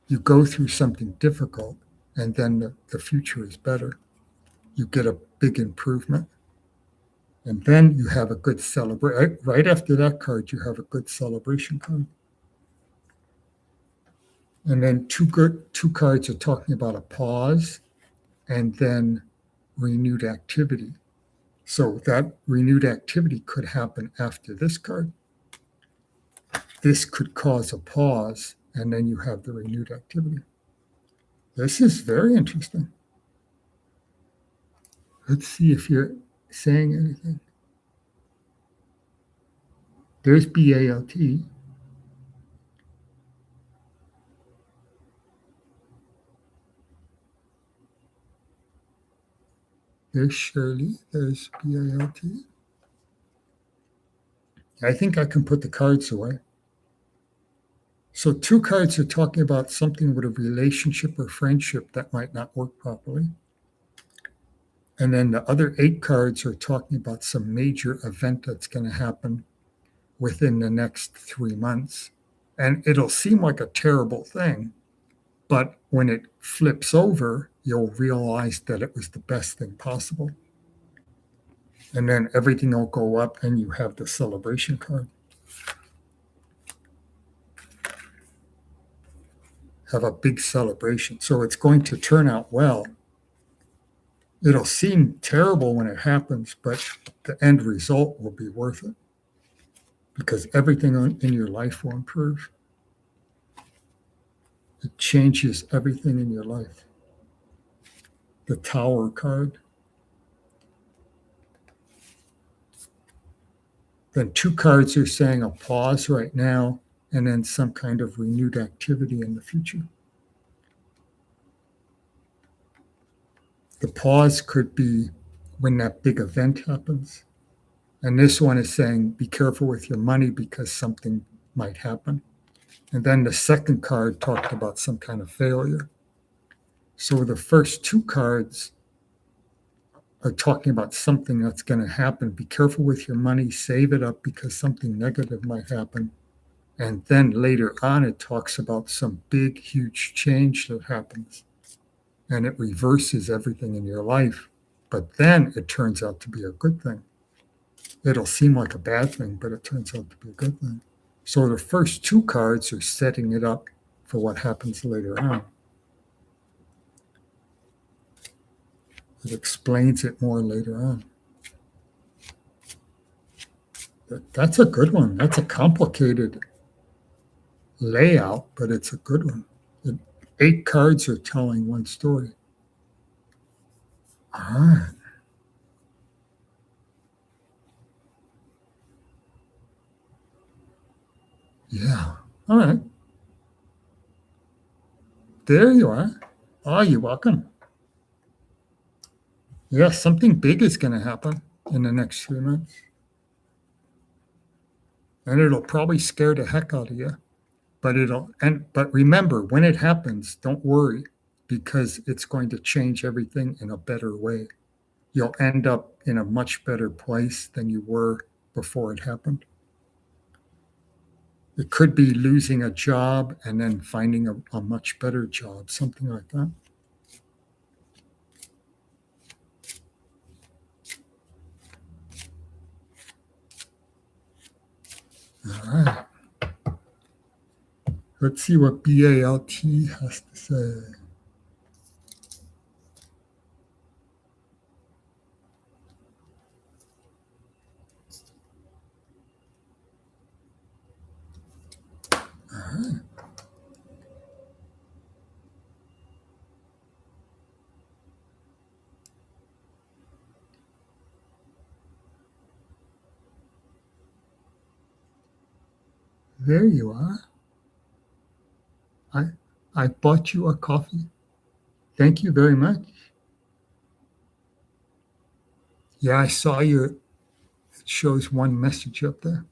You go through something difficult, and then the future is better. You get a big improvement. And then you have a good celebration. Right after that card, you have a good celebration card. And then 2 cards are talking about a pause and then renewed activity. So that renewed activity could happen after this card. This could cause a pause, and then you have the renewed activity. This is very interesting. Let's see if you're saying anything. There's BALT. There's Shirley. There's BALT. I think I can put the cards away. So 2 cards are talking about something with a relationship or friendship that might not work properly. And then the other 8 cards are talking about some major event that's going to happen within the next 3 months. And it'll seem like a terrible thing, but when it flips over, you'll realize that it was the best thing possible. And then everything will go up and you have the celebration card. Have a big celebration. So it's going to turn out well. It'll seem terrible when it happens, but the end result will be worth it because everything in your life will improve. It changes everything in your life. The Tower card. Then 2 cards are saying a pause right now and then some kind of renewed activity in the future. The pause could be when that big event happens. And this one is saying, be careful with your money because something might happen. And then the second card talked about some kind of failure. So the first 2 cards are talking about something that's going to happen. Be careful with your money, save it up because something negative might happen. And then later on, it talks about some big, huge change that happens. And it reverses everything in your life. But then it turns out to be a good thing. It'll seem like a bad thing, but it turns out to be a good thing. So the first 2 cards are setting it up for what happens later on. It explains it more later on. That's a good one. That's a complicated layout, but it's a good one. 8 cards are telling one story. All right. Yeah. All right. There you are. Oh, you're welcome. Yeah, something big is going to happen in the next 3 months. And it'll probably scare the heck out of you. But remember, when it happens, don't worry because it's going to change everything in a better way. You'll end up in a much better place than you were before it happened. It could be losing a job and then finding a much better job, something like that. All right. Let's see what BALT has to say. All right. There you are. I bought you a coffee. Thank you very much. Yeah, I saw your, it shows one message up there.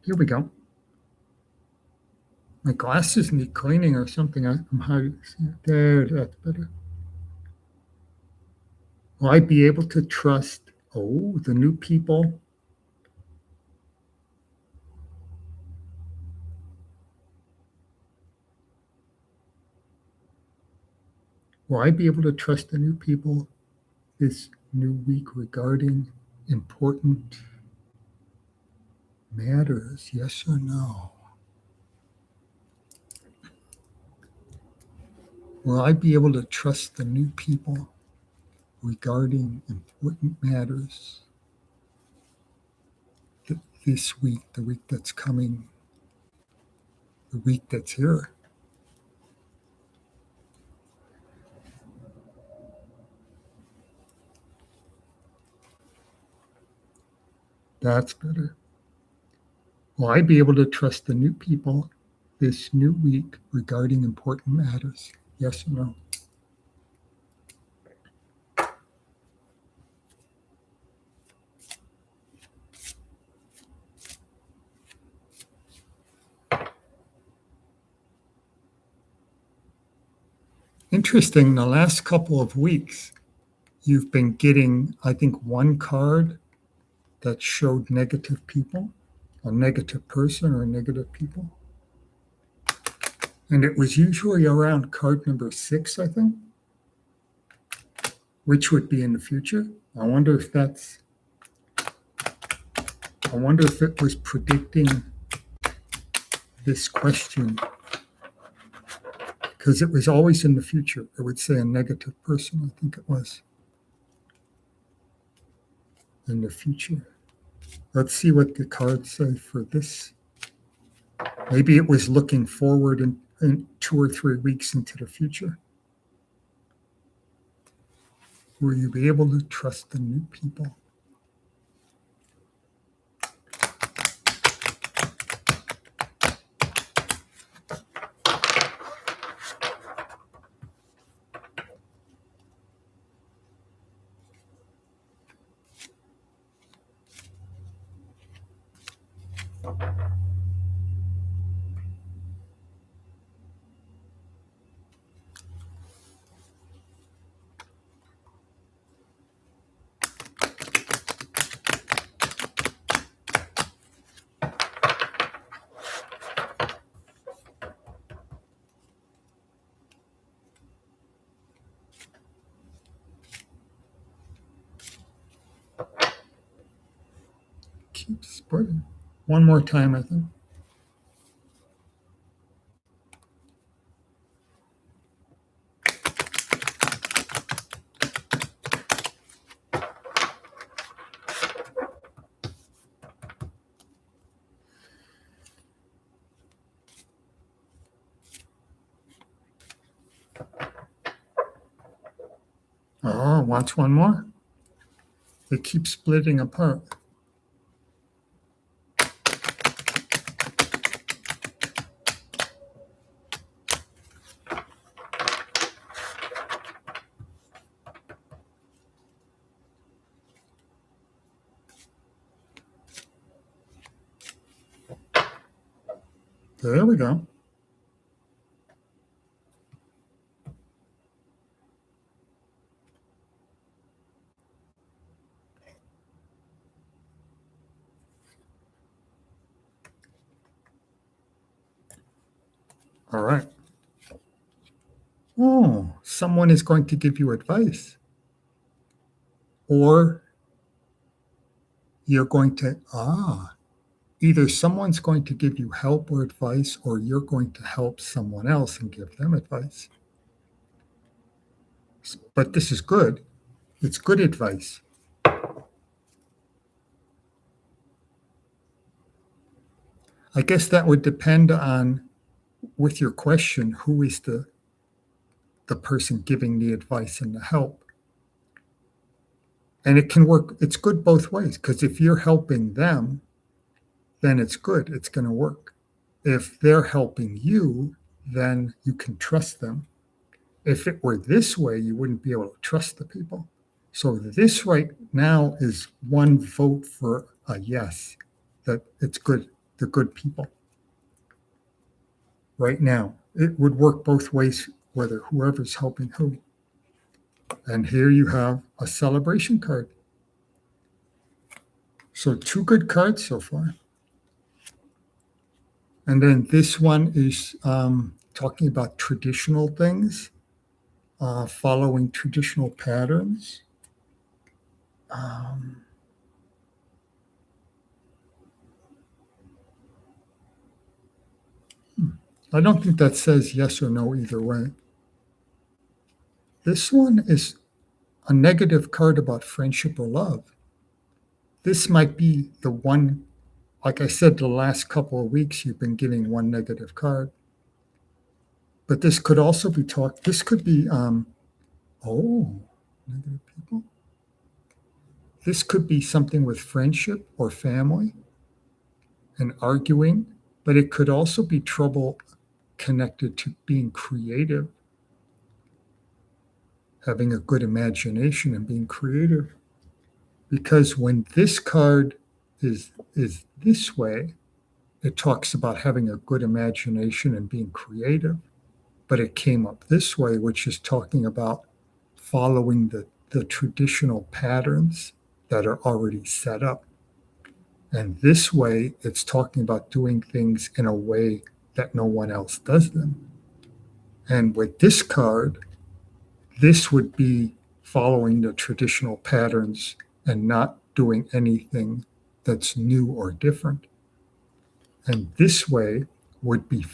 Here we go. My glasses need cleaning or something. I'm hard to see. There, that's better. Will I be able to trust, the new people? Will I be able to trust the new people this new week regarding important matters? Yes or no? Will I be able to trust the new people regarding important matters this week, the week that's coming, the week that's here? That's better. Will I be able to trust the new people this new week regarding important matters? Yes or no? Interesting, the last couple of weeks, you've been getting, I think, one card that showed negative people, a negative person or negative people. And it was usually around card number 6, I think, which would be in the future. I wonder if it was predicting this question, because it was always in the future. It would say a negative person, I think it was. In the future. Let's see what the cards say for this. Maybe it was looking forward in 2 or 3 weeks into the future. Will you be able to trust the new people? Keep spreading. One more time, I think. Oh, wants one more? They keep splitting apart. There we go. All right. Oh, someone is going to give you advice. Or you're going to, either someone's going to give you help or advice, or you're going to help someone else and give them advice. But this is good. It's good advice. I guess that would depend on, with your question, who is the person giving the advice and the help. And it can work. It's good both ways, because if you're helping them, then it's good. It's going to work. If they're helping you, then you can trust them. If it were this way, you wouldn't be able to trust the people. So this right now is one vote for a yes, that it's good. They're good people. Right now, it would work both ways, whether whoever's helping who. And here you have a celebration card. So 2 good cards so far. And then this one is talking about traditional things, following traditional patterns. I don't think that says yes or no either way. This one is a negative card about friendship or love. This might be the one, like I said, the last couple of weeks you've been getting one negative card. But this could also be this could be, negative people. This could be something with friendship or family and arguing, but it could also be trouble connected to being creative, having a good imagination and being creative. Because when this card is this way, it talks about having a good imagination and being creative. But it came up this way, which is talking about following the traditional patterns that are already set up. And this way, it's talking about doing things in a way that no one else does them. And with this card, this would be following the traditional patterns and not doing anything that's new or different. And this way would be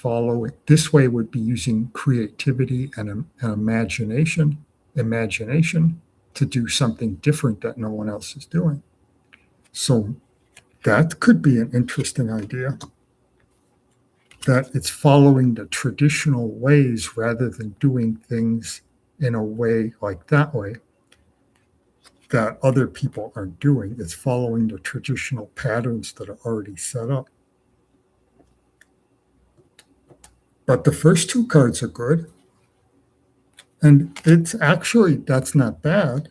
using creativity and imagination to do something different that no one else is doing. So that could be an interesting idea, that it's following the traditional ways rather than doing things in a way like that way that other people aren't doing. It's following the traditional patterns that are already set up. But the first two cards are good. And that's not bad.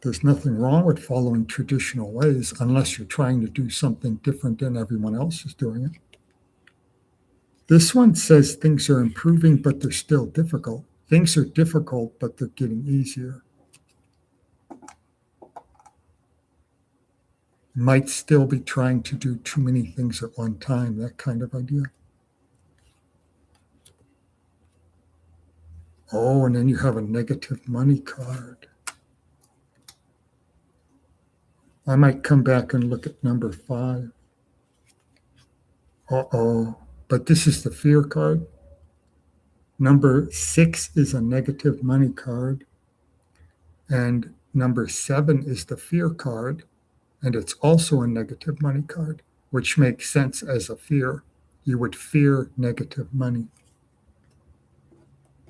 There's nothing wrong with following traditional ways unless you're trying to do something different than everyone else is doing it. This one says things are improving, but they're still difficult. Things are difficult, but they're getting easier. Might still be trying to do too many things at one time, that kind of idea. Oh, and then you have a negative money card. I might come back and look at number 5. Uh-oh, but this is the fear card. Number 6 is a negative money card. And number 7 is the fear card. And it's also a negative money card, which makes sense as a fear. You would fear negative money.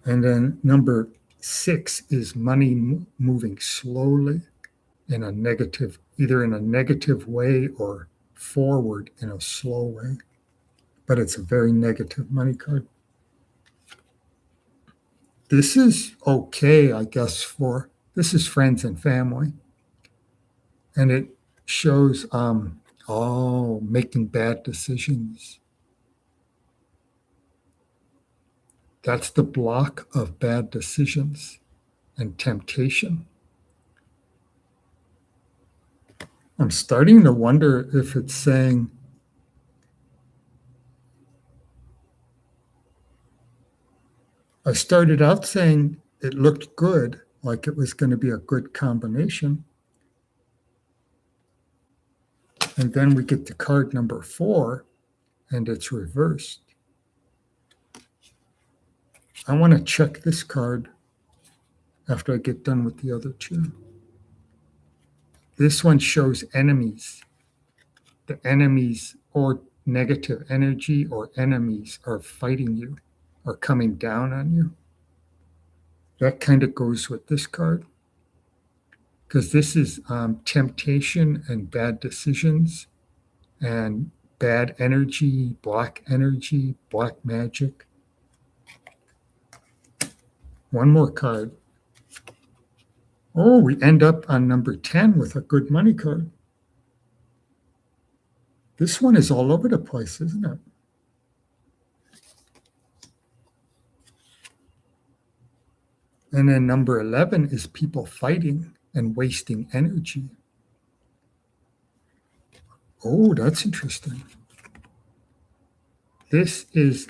And then number 6 is money moving slowly in a negative, either in a negative way or forward in a slow way. But it's a very negative money card. This is okay, I guess, this is friends and family. And it shows, making bad decisions. That's the block of bad decisions and temptation. I'm starting to wonder if it's saying, I started out saying it looked good, like it was going to be a good combination. And then we get to card number 4, and it's reversed. I want to check this card after I get done with the other 2. This one shows enemies. The enemies or negative energy or enemies are fighting you, are coming down on you. That kind of goes with this card, because this is temptation and bad decisions and bad energy, black magic. One more card. Oh, we end up on number 10 with a good money card. This one is all over the place, isn't it? And then number 11 is people fighting and wasting energy. Oh, that's interesting. This is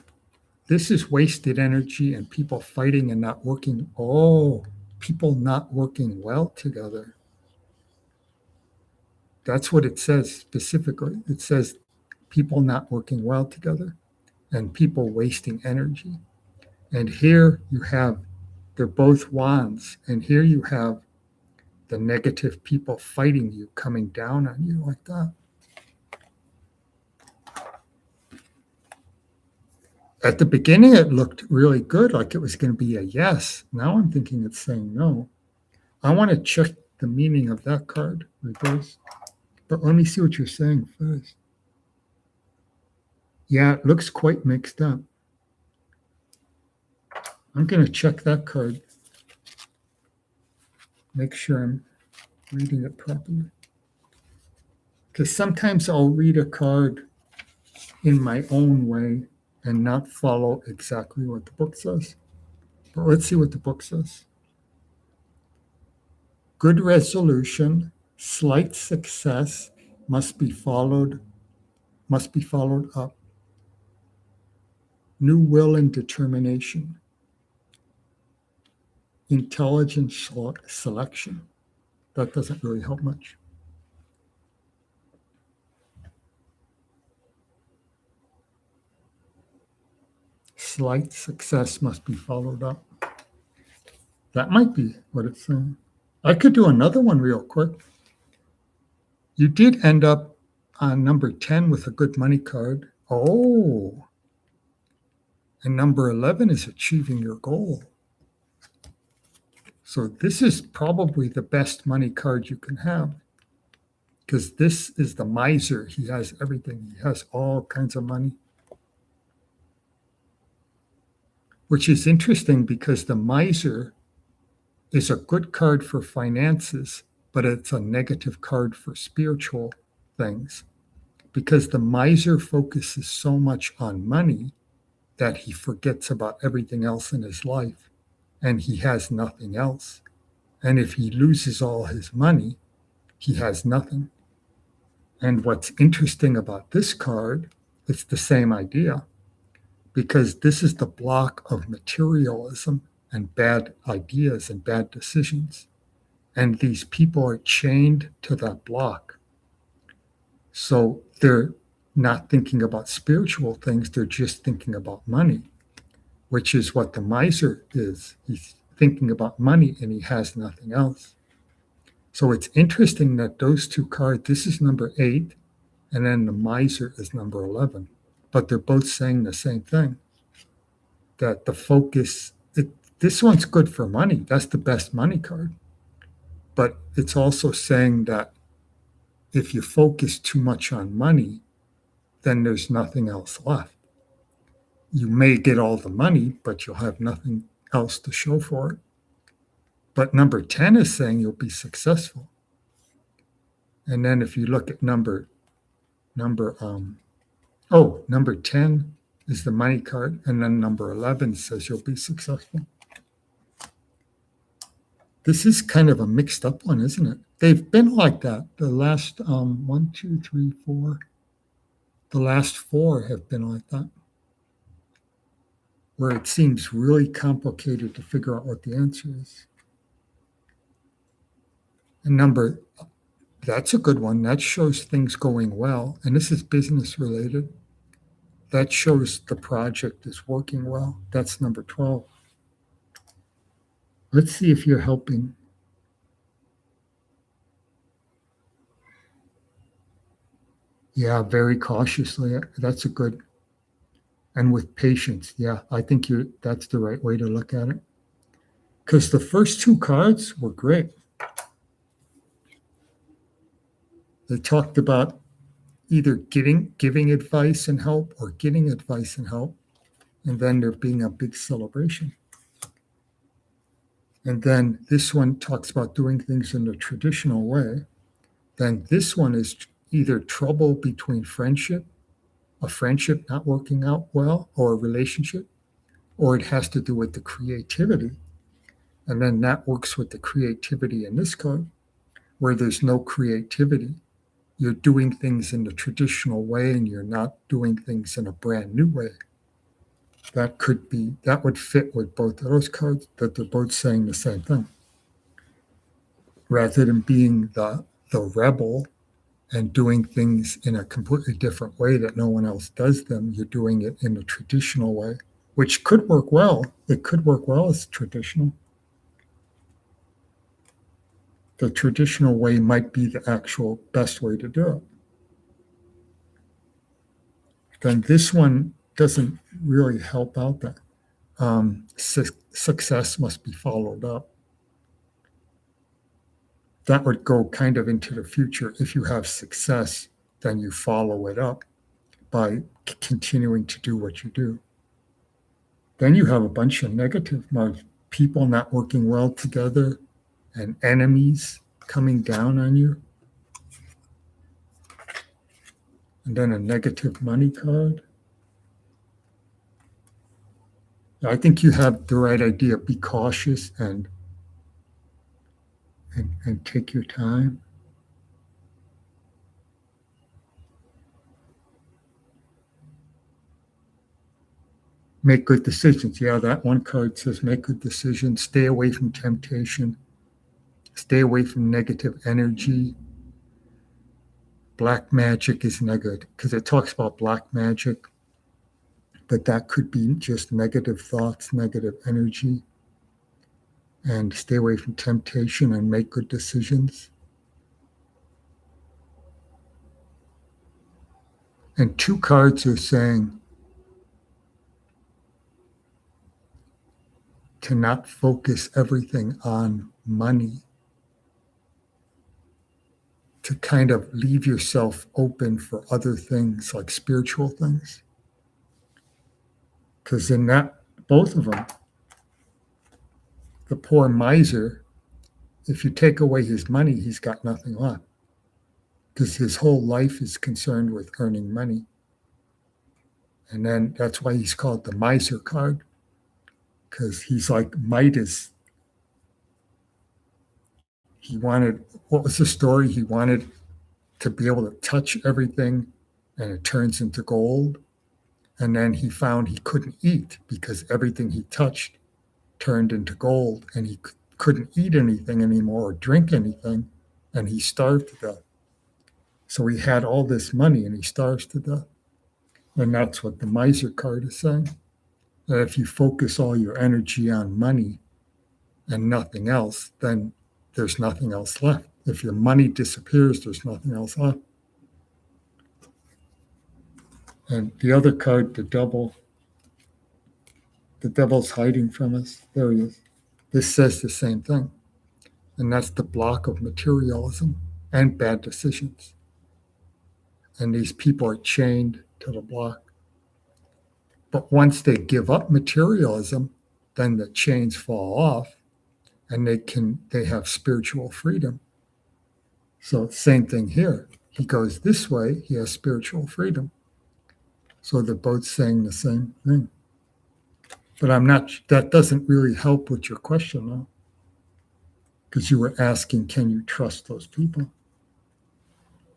wasted energy and people fighting and not working. Oh, people not working well together. That's what it says specifically. It says people not working well together and people wasting energy. And here you have, they're both wands. And here you have the negative people fighting you, coming down on you like that. At the beginning, it looked really good, like it was going to be a yes. Now I'm thinking it's saying no. I want to check the meaning of that card, reverse. But let me see what you're saying first. Yeah, it looks quite mixed up. I'm going to check that card. Make sure I'm reading it properly. Because sometimes I'll read a card in my own way and not follow exactly what the book says. But let's see what the book says. Good resolution Slight success must be followed up. New will and determination. Intelligent selection. That doesn't really help much. Slight success must be followed up. That might be what it's saying. I could do another one real quick. You did end up on number 10 with a good money card. Oh, and number 11 is achieving your goal. So this is probably the best money card you can have, because this is the miser. He has everything. He has all kinds of money, which is interesting because the miser is a good card for finances, but it's a negative card for spiritual things, because the miser focuses so much on money that he forgets about everything else in his life, and he has nothing else. And if he loses all his money, he has nothing. And what's interesting about this card, it's the same idea, because this is the block of materialism and bad ideas and bad decisions. And these people are chained to that block. So they're not thinking about spiritual things, they're just thinking about money, which is what the miser is. He's thinking about money and he has nothing else. So it's interesting that those two cards, this is number 8, and then the miser is number 11, but they're both saying the same thing, that the focus, this one's good for money. That's the best money card. But it's also saying that if you focus too much on money, then there's nothing else left. You may get all the money, but you'll have nothing else to show for it. But number 10 is saying you'll be successful. And then if you look at number 10 is the money card, and then number 11 says you'll be successful. This is kind of a mixed up one, isn't it? They've been like that. The last 1, 2, 3, 4. The last 4 have been like that, where it seems really complicated to figure out what the answer is. And that's a good one. That shows things going well. And this is business related. That shows the project is working well. That's number 12. Let's see if you're helping. Yeah, very cautiously. That's a good, and with patience. Yeah, I think that's the right way to look at it. Because the first 2 cards were great. They talked about either giving advice and help or getting advice and help, and then there being a big celebration. And then this one talks about doing things in the traditional way. Then this one is either trouble between a friendship not working out well, or a relationship, or it has to do with the creativity. And then that works with the creativity in this card, where there's no creativity. You're doing things in the traditional way and you're not doing things in a brand new way. That would fit with both of those cards, that they're both saying the same thing. Rather than being the rebel and doing things in a completely different way that no one else does them, you're doing it in the traditional way, which could work well. It could work well as traditional. The traditional way might be the actual best way to do it. Then this one doesn't really help out that. Success must be followed up. That would go kind of into the future. If you have success, then you follow it up by continuing to do what you do. Then you have a bunch of negative marks, people not working well together and enemies coming down on you. And then a negative money card. I think you have the right idea. Be cautious and take your time. Make good decisions. Yeah, that one card says make good decisions. Stay away from temptation. Stay away from negative energy. Black magic is negative because it talks about black magic, but that could be just negative thoughts, negative energy. And stay away from temptation and make good decisions. And two cards are saying to not focus everything on money, to kind of leave yourself open for other things like spiritual things. Because in that, both of them, the poor miser, if you take away his money, he's got nothing left. Because his whole life is concerned with earning money. And then that's why he's called the miser card, because he's like Midas. He wanted, what was the story? He wanted to be able to touch everything and it turns into gold. And then he found he couldn't eat because everything he touched turned into gold and he couldn't eat anything anymore or drink anything. And he starved to death. So he had all this money and he starves to death. And that's what the miser card is saying. That if you focus all your energy on money and nothing else, then there's nothing else left. If your money disappears, there's nothing else left. And the other card, the devil's hiding from us. There he is. This says the same thing. And that's the block of materialism and bad decisions. And these people are chained to the block. But once they give up materialism, then the chains fall off and they have spiritual freedom. So same thing here. He goes this way, he has spiritual freedom. So they're both saying the same thing. But that doesn't really help with your question, though. Because you were asking, can you trust those people?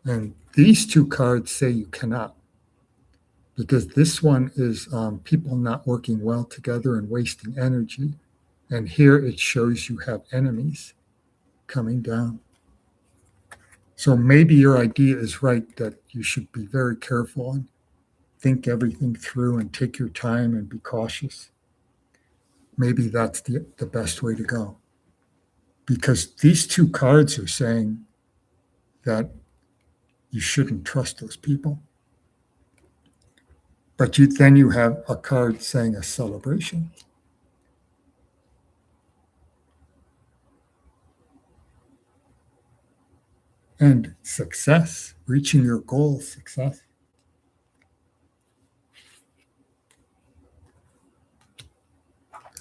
And these two cards say you cannot. Because this one is people not working well together and wasting energy. And here it shows you have enemies coming down. So maybe your idea is right that you should be very careful and think everything through and take your time and be cautious. Maybe that's the best way to go. Because these two cards are saying that you shouldn't trust those people. But then you have a card saying a celebration. And success, reaching your goal, success.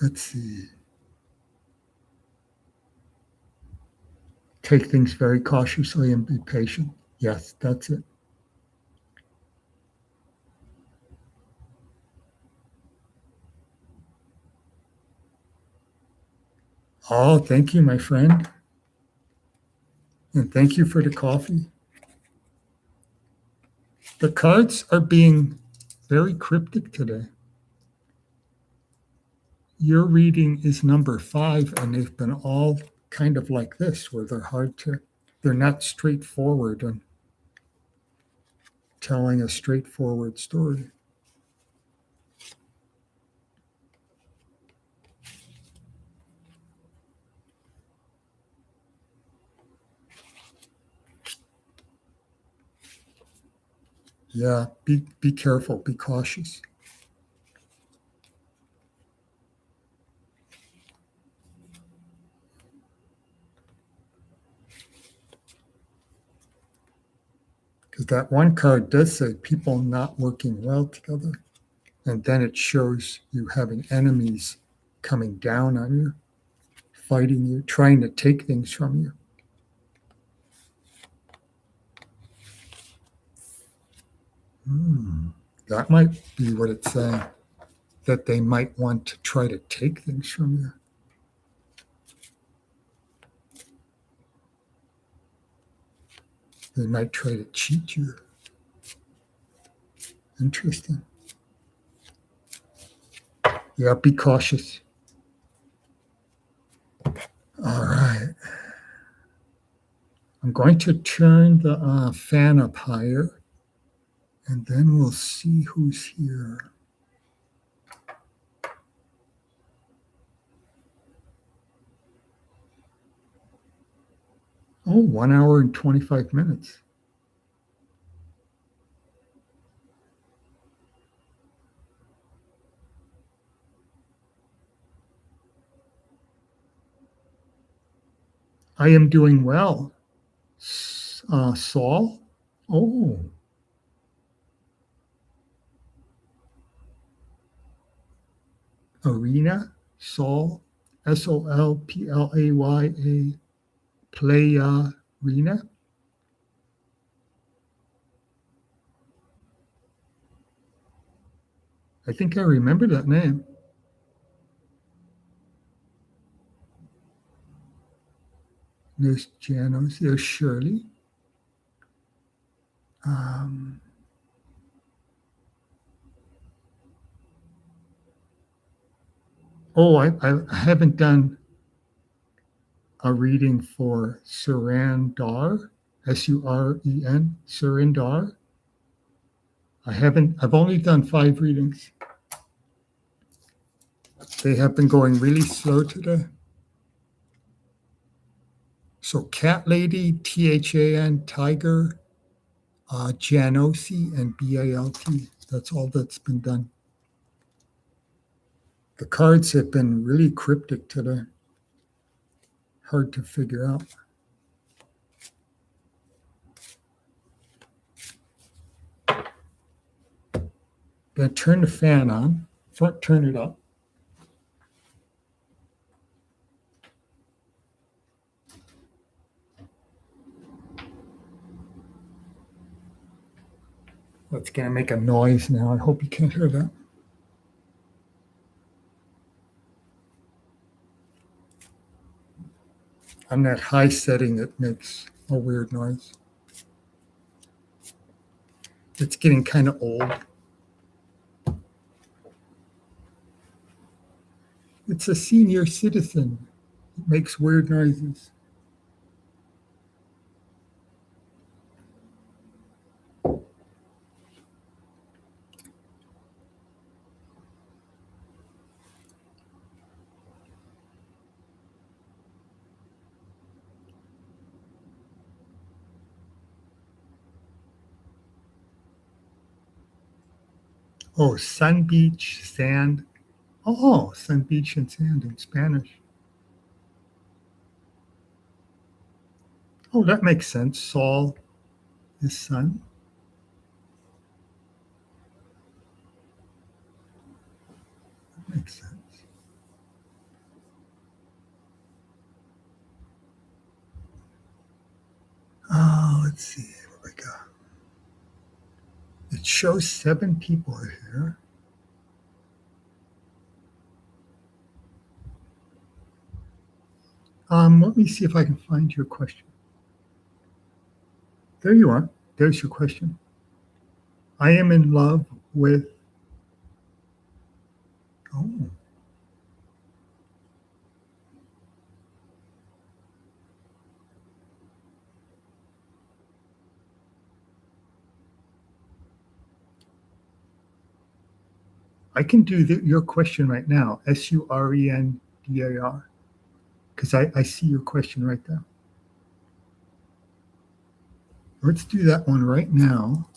Let's see. Take things very cautiously and be patient. Yes, that's it. Oh, thank you, my friend. And thank you for the coffee. The cards are being very cryptic today. Your reading is number 5, and they've been all kind of like this, where they're not straightforward and telling a straightforward story. Yeah, be careful, be cautious. Because that one card does say people not working well together. And then it shows you having enemies coming down on you, fighting you, trying to take things from you. That might be what it's saying, that they might want to try to take things from you. They might try to cheat you. Interesting. Yeah, be cautious. All right. I'm going to turn the fan up higher, and then we'll see who's here. Oh, 1 hour and 25 minutes. I am doing well. Saul? Oh, Arena? Saul? Solplaya? Playa Arena? I think I remember that name. There's Janos. There's Shirley. Um, I haven't done a reading for Surendar, Suren, Surendar. I've only done 5 readings. They have been going really slow today. So Cat Lady, THAN, Tiger, Janosi, and BALT. That's all that's been done. The cards have been really cryptic today. Hard to figure out. Then turn the fan on. Turn it up. It's going to make a noise now. I hope you can't hear that. On that high setting, it makes a weird noise. It's getting kind of old. It's a senior citizen. It makes weird noises. Oh, sun, beach, sand. Oh, sun, beach, and sand in Spanish. Oh, that makes sense. Sol is sun. That makes sense. Oh, let's see what we got. It shows 7 people are here. Let me see if I can find your question. There you are. There's your question. I am in love with. Oh, I can do your question right now. Surendar, because I see your question right there. Let's do that one right now.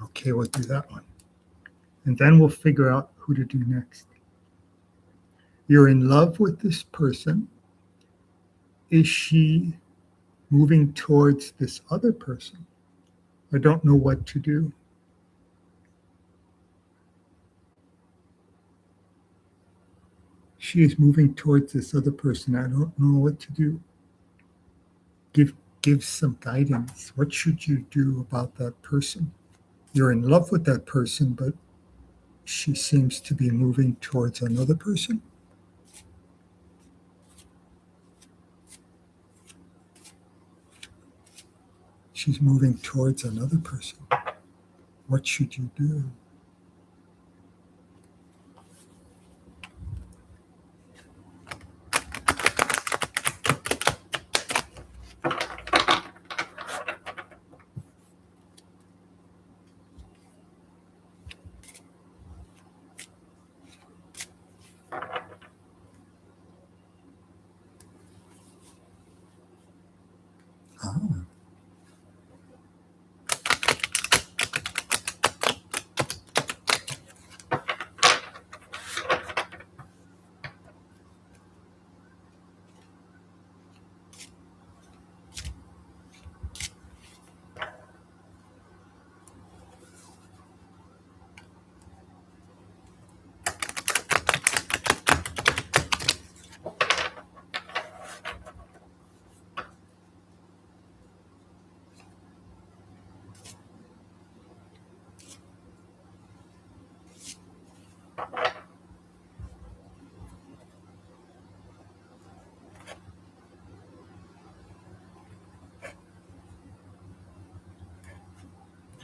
Okay, we'll do that one. And then we'll figure out who to do next. You're in love with this person. Is she moving towards this other person? I don't know what to do. She is moving towards this other person. I don't know what to do. Give some guidance. What should you do about that person? You're in love with that person, but she seems to be moving towards another person. She's moving towards another person. What should you do? Ah.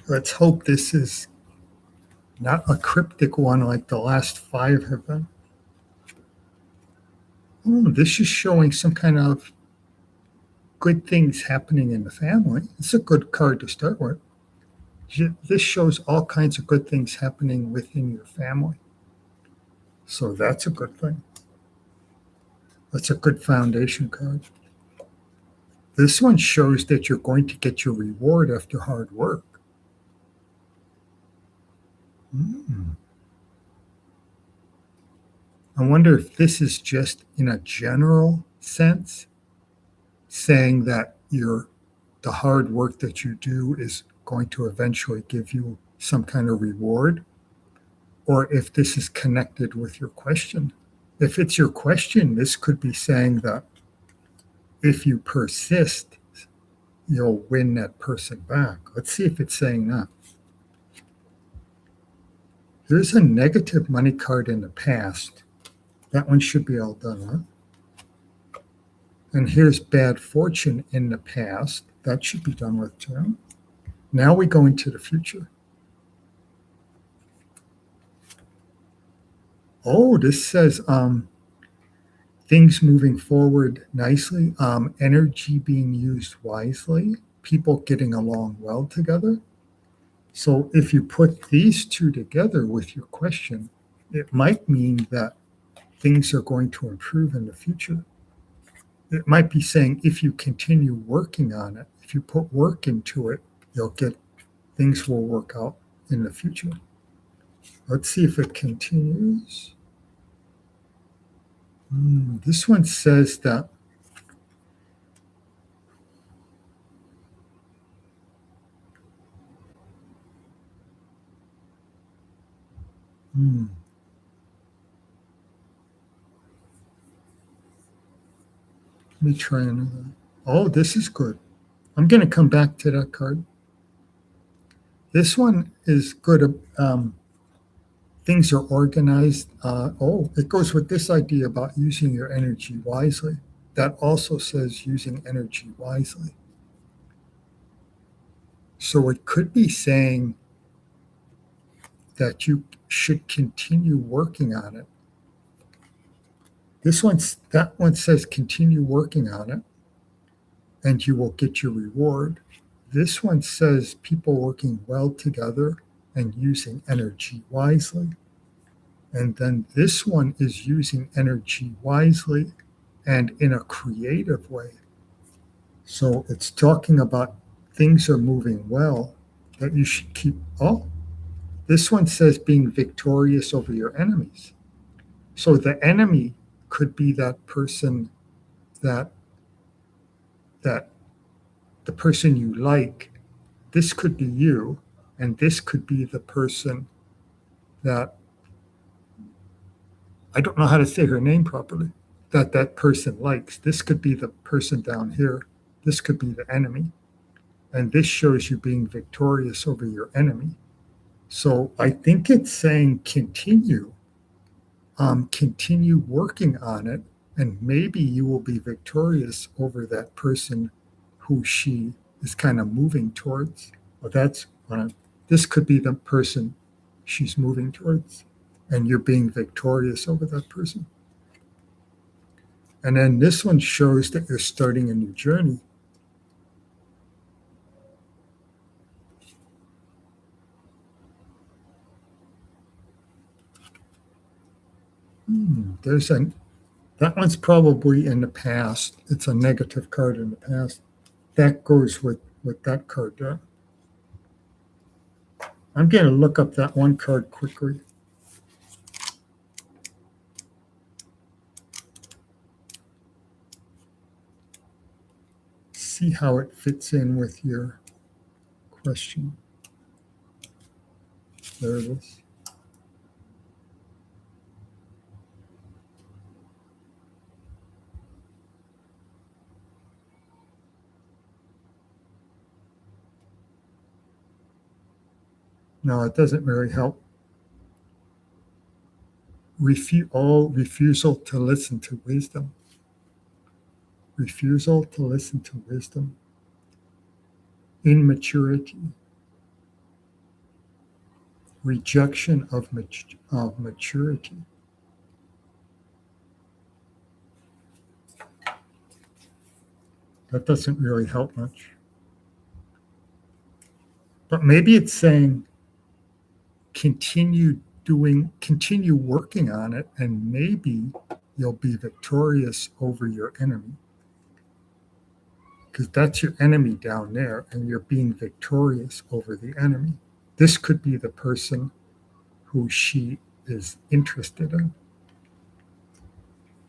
Let's hope this is not a cryptic one like the last 5 have been. Oh, this is showing some kind of good things happening in the family. It's a good card to start with. This shows all kinds of good things happening within your family. So that's a good thing. That's a good foundation card. This one shows that you're going to get your reward after hard work. I wonder if this is just in a general sense, saying that the hard work that you do is going to eventually give you some kind of reward, or if this is connected with your question. If it's your question, this could be saying that if you persist, you'll win that person back. Let's see if it's saying that. Here's a negative money card in the past. That one should be all done, huh? And here's bad fortune in the past. That should be done with too. Now we go into the future. Oh, this says things moving forward nicely, energy being used wisely, people getting along well together. So if you put these two together with your question, it might mean that things are going to improve in the future. It might be saying if you continue working on it, if you put work into it, things will work out in the future. Let's see if it continues. This one says that let me try another. Oh, this is good. I'm going to come back to that card. This one is good. Things are organized. It goes with this idea about using your energy wisely. That also says using energy wisely. So it could be saying that you should continue working on it. That one says continue working on it and you will get your reward. This one says people working well together and using energy wisely. And then this one is using energy wisely and in a creative way. So it's talking about things are moving well, that you should keep. Oh, this one says being victorious over your enemies. So the enemy could be that person that the person you like. This could be you, and this could be the person that I don't know how to say her name properly, that person likes. This could be the person down here. This could be the enemy. And this shows you being victorious over your enemy. So I think it's saying continue working on it, and maybe you will be victorious over that person who she is kind of moving towards. Well, this could be the person she's moving towards, and you're being victorious over that person. And then this one shows that you're starting a new journey. That one's probably in the past. It's a negative card in the past. That goes with that card there. I'm going to look up that one card quickly. See how it fits in with your question. There it is. No, it doesn't really help. Refusal to listen to wisdom. Refusal to listen to wisdom. Immaturity. Rejection of maturity. That doesn't really help much. But maybe it's saying continue working on it, and maybe you'll be victorious over your enemy. Because that's your enemy down there, and you're being victorious over the enemy. This could be the person who she is interested in.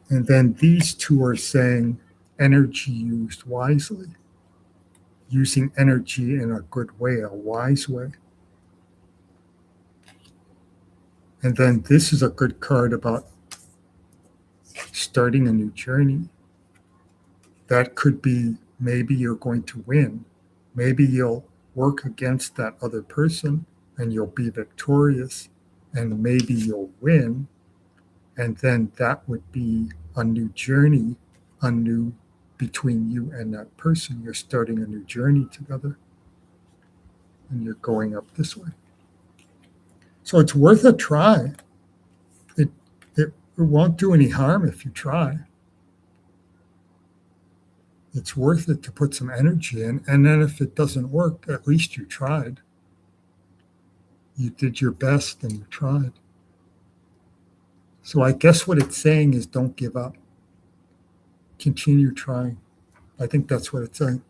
And then these two are saying energy used wisely, using energy in a good way, a wise way. And then this is a good card about starting a new journey. That could be maybe you're going to win. Maybe you'll work against that other person and you'll be victorious, and maybe you'll win. And then that would be a new journey, between you and that person. You're starting a new journey together and you're going up this way. So it's worth a try. It won't do any harm if you try. It's worth it to put some energy in. And then if it doesn't work, at least you tried. You did your best and you tried. So I guess what it's saying is don't give up. Continue trying. I think that's what it's saying.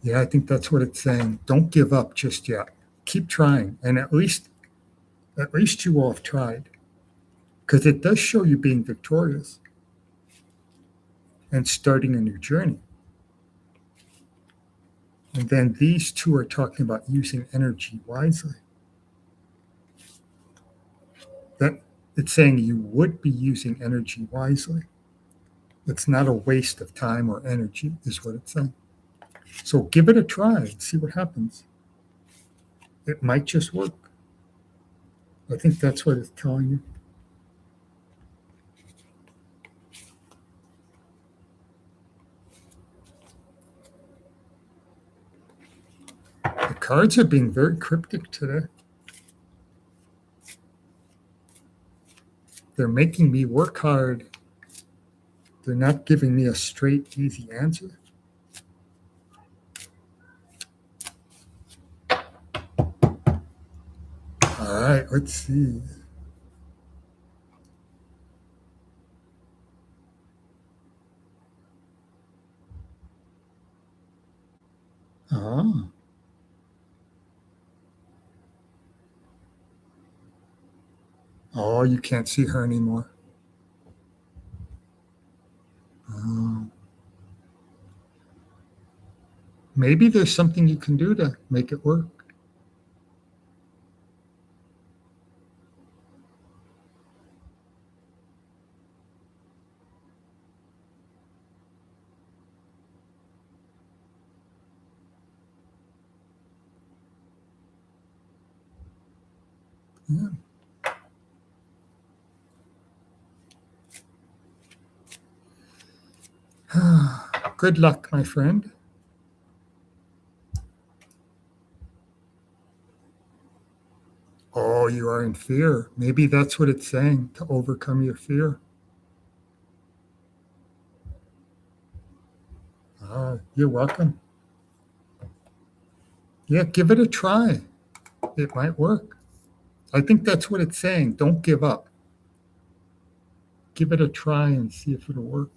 Yeah, I think that's what it's saying. Don't give up just yet. Keep trying. And at least you will have tried. Because it does show you being victorious and starting a new journey. And then these two are talking about using energy wisely. That it's saying you would be using energy wisely. It's not a waste of time or energy, is what it's saying. So give it a try and see what happens. It might just work. I think that's what it's telling you. The cards are being very cryptic today. They're making me work hard. They're not giving me a straight, easy answer. All right, let's see. Oh. Oh, you can't see her anymore. Oh. Maybe there's something you can do to make it work. Yeah. Good luck, my friend. Oh, you are in fear. Maybe that's what it's saying, to overcome your fear. You're welcome. Yeah, give it a try. It might work. I think that's what it's saying. Don't give up. Give it a try and see if it'll work.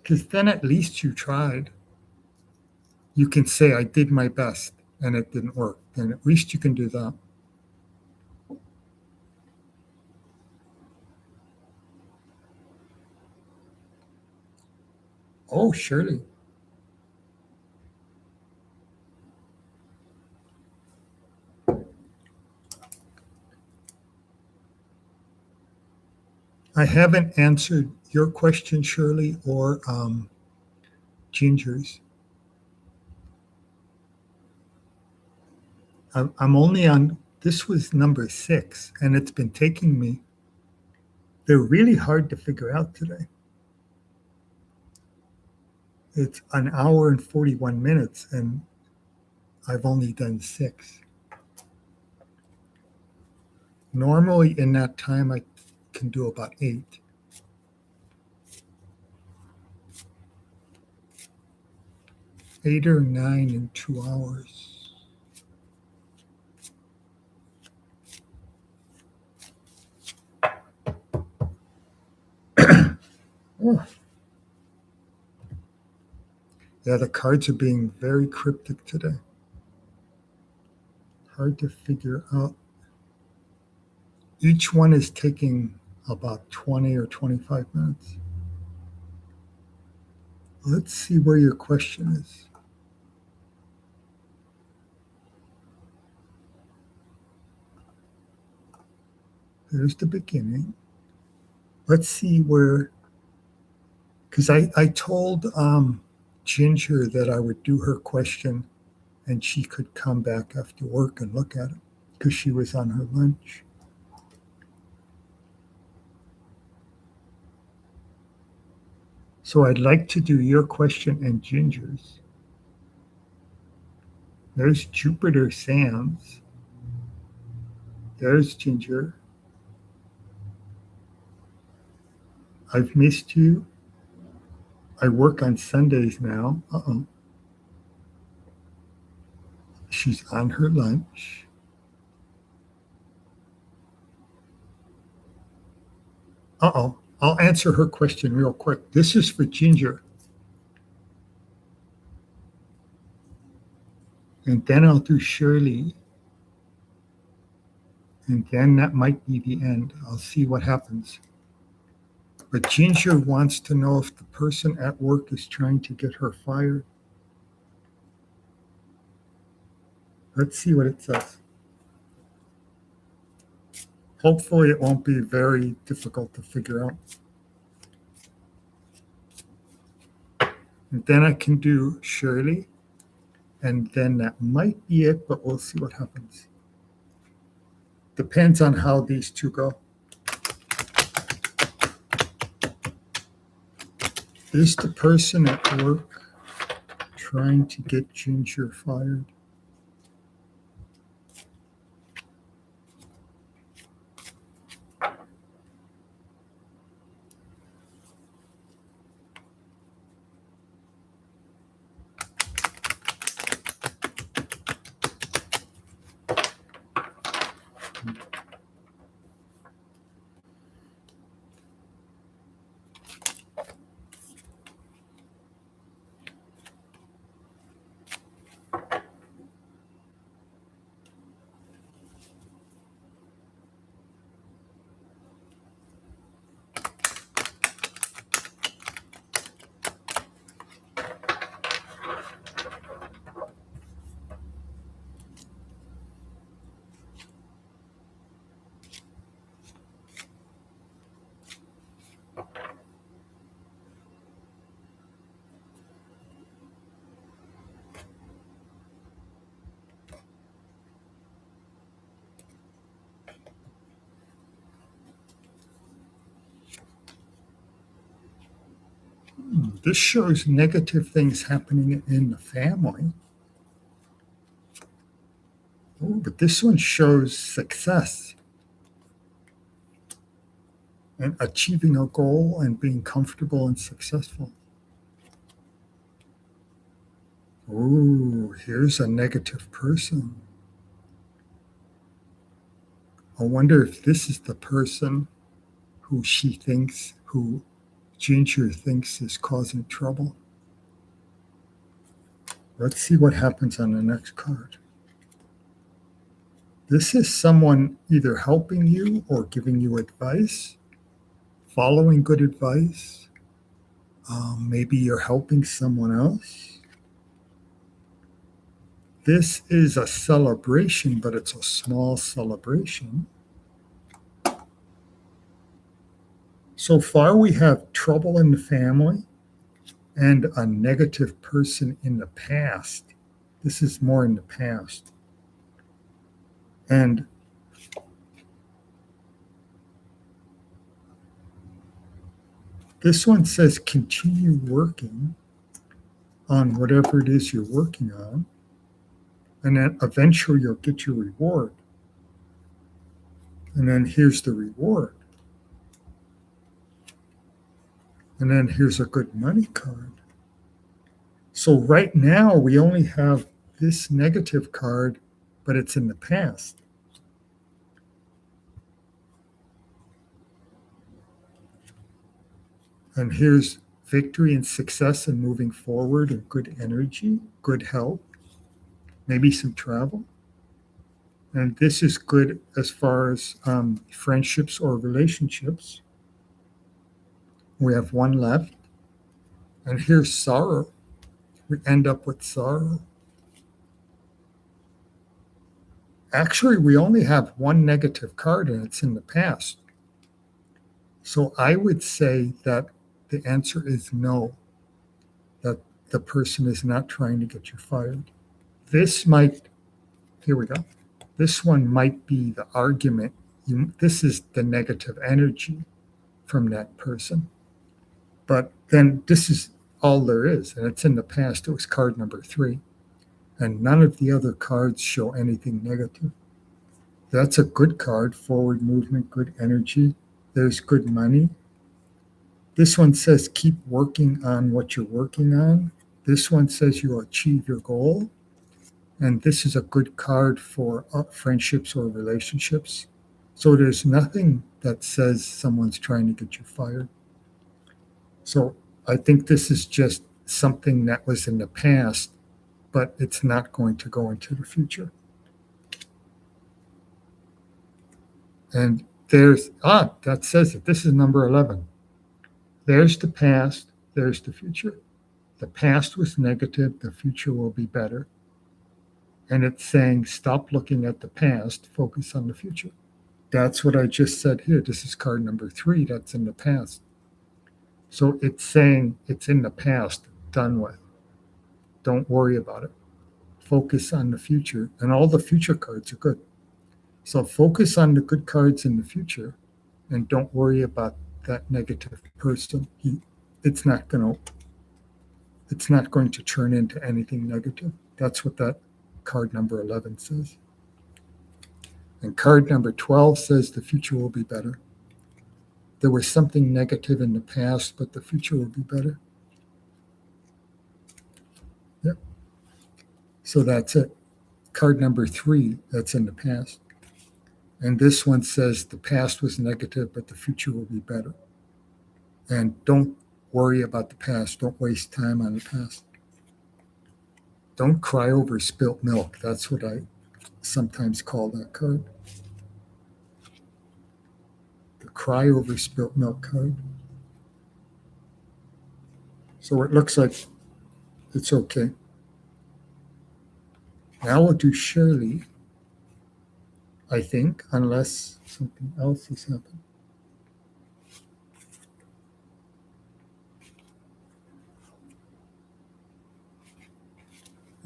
Because then at least you tried. You can say, I did my best and it didn't work. Then at least you can do that. Oh, surely. I haven't answered your question, Shirley, or Ginger's. I'm only on, this was number 6, and it's been taking me, they're really hard to figure out today. It's an hour and 41 minutes, and I've only done 6. Normally, in that time, I can do about 8. Eight or 9 in 2 hours. Oh. Yeah, the cards are being very cryptic today. Hard to figure out. Each one is taking about 20 or 25 minutes. Let's see where your question is. There's the beginning. Let's see where, because I told Ginger that I would do her question and she could come back after work and look at it because she was on her lunch. So I'd like to do your question and Ginger's. There's Jupiter Sands. There's Ginger. I've missed you. I work on Sundays now. Uh-oh. She's on her lunch. Uh-oh. I'll answer her question real quick. This is for Ginger. And then I'll do Shirley. And then that might be the end. I'll see what happens. But Ginger wants to know if the person at work is trying to get her fired. Let's see what it says. Hopefully it won't be very difficult to figure out. And then I can do Shirley. And then that might be it, but we'll see what happens. Depends on how these two go. Is the person at work trying to get Ginger fired? this shows negative things happening in the family. Oh, but this one shows success and achieving a goal and being comfortable and successful. Oh, here's a negative person. I wonder if this is the person who Ginger thinks is causing trouble. Let's see what happens on the next card. This is someone either helping you or giving you advice, following good advice. Maybe you're helping someone else. This is a celebration, but it's a small celebration. So far, we have trouble in the family and a negative person in the past. This is more in the past. And this one says continue working on whatever it is you're working on, and then eventually you'll get your reward. And then here's the reward. And then here's a good money card. So right now we only have this negative card, but it's in the past. And here's victory and success and moving forward and good energy, good health, maybe some travel. And this is good as far as friendships or relationships. We have one left. And here's sorrow. We end up with sorrow. Actually, we only have one negative card and it's in the past. So I would say that the answer is no, that the person is not trying to get you fired. Here we go. This one might be the argument. This is the negative energy from that person. But then this is all there is, and it's in the past. It was card number 3. And none of the other cards show anything negative. That's a good card, forward movement, good energy. There's good money. This one says keep working on what you're working on. This one says you'll achieve your goal. And this is a good card for friendships or relationships. So there's nothing that says someone's trying to get you fired. So I think this is just something that was in the past, but it's not going to go into the future. And that says it. This is number 11. There's the past, there's the future. The past was negative, the future will be better. And it's saying stop looking at the past, focus on the future. That's what I just said here. This is card number 3, that's in the past. So it's saying it's in the past, done with. Don't worry about it. Focus on the future. And all the future cards are good. So focus on the good cards in the future and don't worry about that negative person. It's not going to turn into anything negative. That's what that card number 11 says. And card number 12 says the future will be better. There was something negative in the past, but the future will be better. Yep. So that's it. Card number 3, that's in the past. And this one says the past was negative, but the future will be better. And don't worry about the past. Don't waste time on the past. Don't cry over spilt milk. That's what I sometimes call that card. The cry over spilt milk card. So it looks like it's okay. Now we'll do Shirley, I think, unless something else has happened.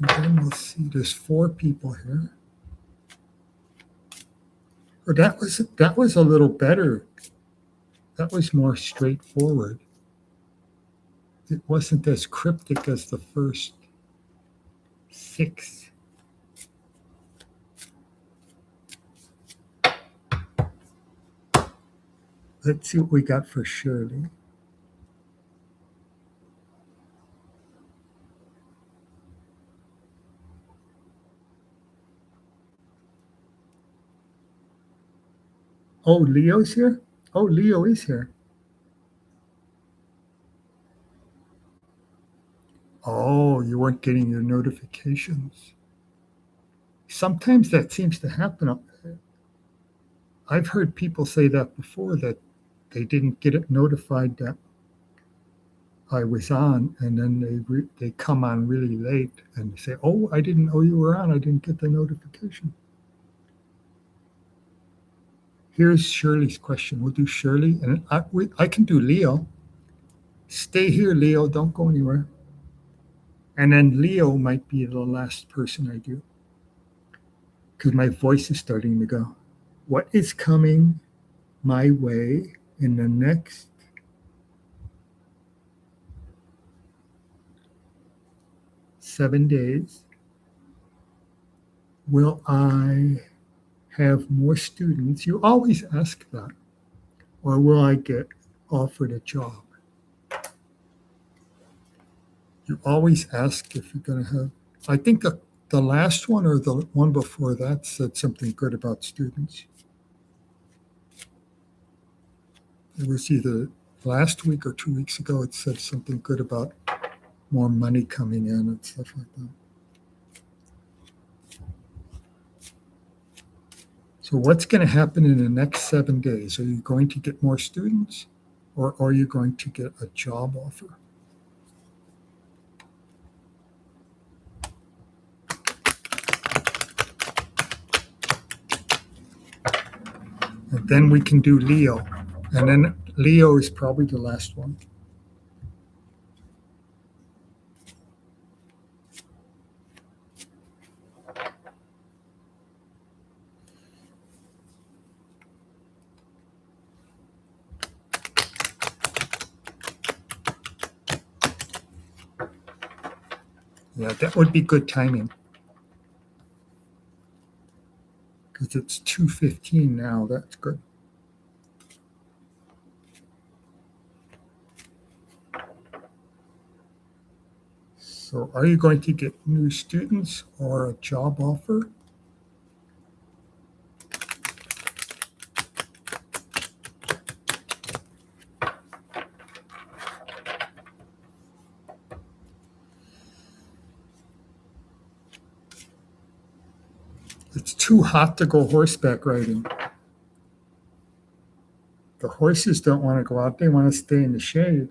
And then we'll see, there's 4 people here. Oh, that was a little better. That was more straightforward. it wasn't as cryptic as the first 6. Let's see what we got for Shirley. Oh, Leo's here? Oh, Leo is here. Oh, you weren't getting your notifications. Sometimes that seems to happen. I've heard people say that before, that they didn't get it notified that I was on, and then they come on really late and they say, "Oh, I didn't know you were on. I didn't get the notification." Here's Shirley's question. We'll do Shirley, and I can do Leo. Stay here, Leo. Don't go anywhere. And then Leo might be the last person I do, because my voice is starting to go. What is coming my way in the next 7 days? Will I have more students? You always ask that. Or will I get offered a job? You always ask if you're going to have. I think the last one or the one before that said something good about students. It was either last week or 2 weeks ago. It said something good about more money coming in and stuff like that. So what's going to happen in the next 7 days? Are you going to get more students, or are you going to get a job offer? And then we can do Leo. And then Leo is probably the last one. Yeah, that would be good timing, because it's 2:15 now. That's good. So are you going to get new students or a job offer? It's too hot to go horseback riding. The horses don't want to go out. They want to stay in the shade.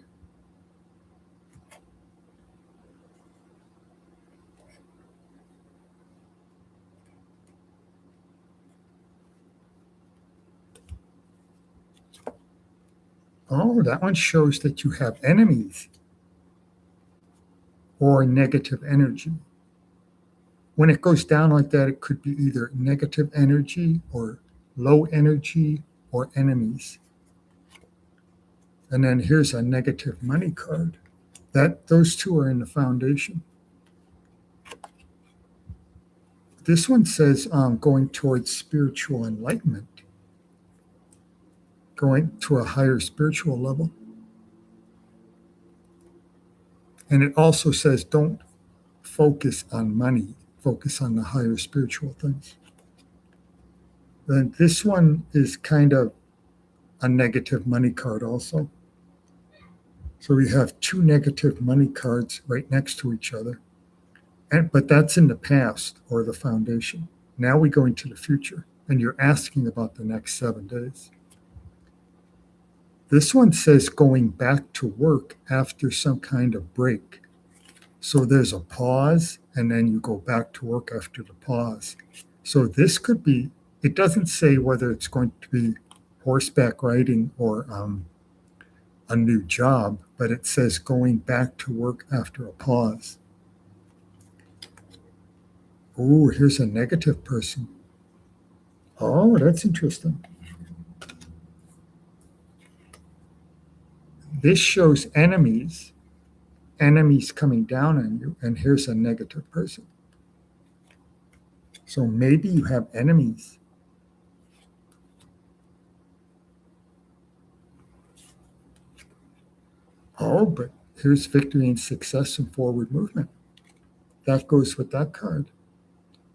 Oh, that one shows that you have enemies or negative energy. When it goes down like that, it could be either negative energy or low energy or enemies. And then here's a negative money card. Those two are in the foundation. This one says going towards spiritual enlightenment, going to a higher spiritual level. And it also says don't focus on money, focus on the higher spiritual things. Then this one is kind of a negative money card also. So we have two negative money cards right next to each other. But that's in the past or the foundation. Now we go into the future, and you're asking about the next 7 days. This one says going back to work after some kind of break. So there's a pause, and then you go back to work after the pause. So this could be, it doesn't say whether it's going to be horseback riding or a new job, but it says going back to work after a pause. Oh, here's a negative person. Oh, that's interesting. This shows enemies, enemies coming down on you, and here's a negative person. So maybe you have enemies. Oh, but here's victory and success and forward movement. That goes with that card.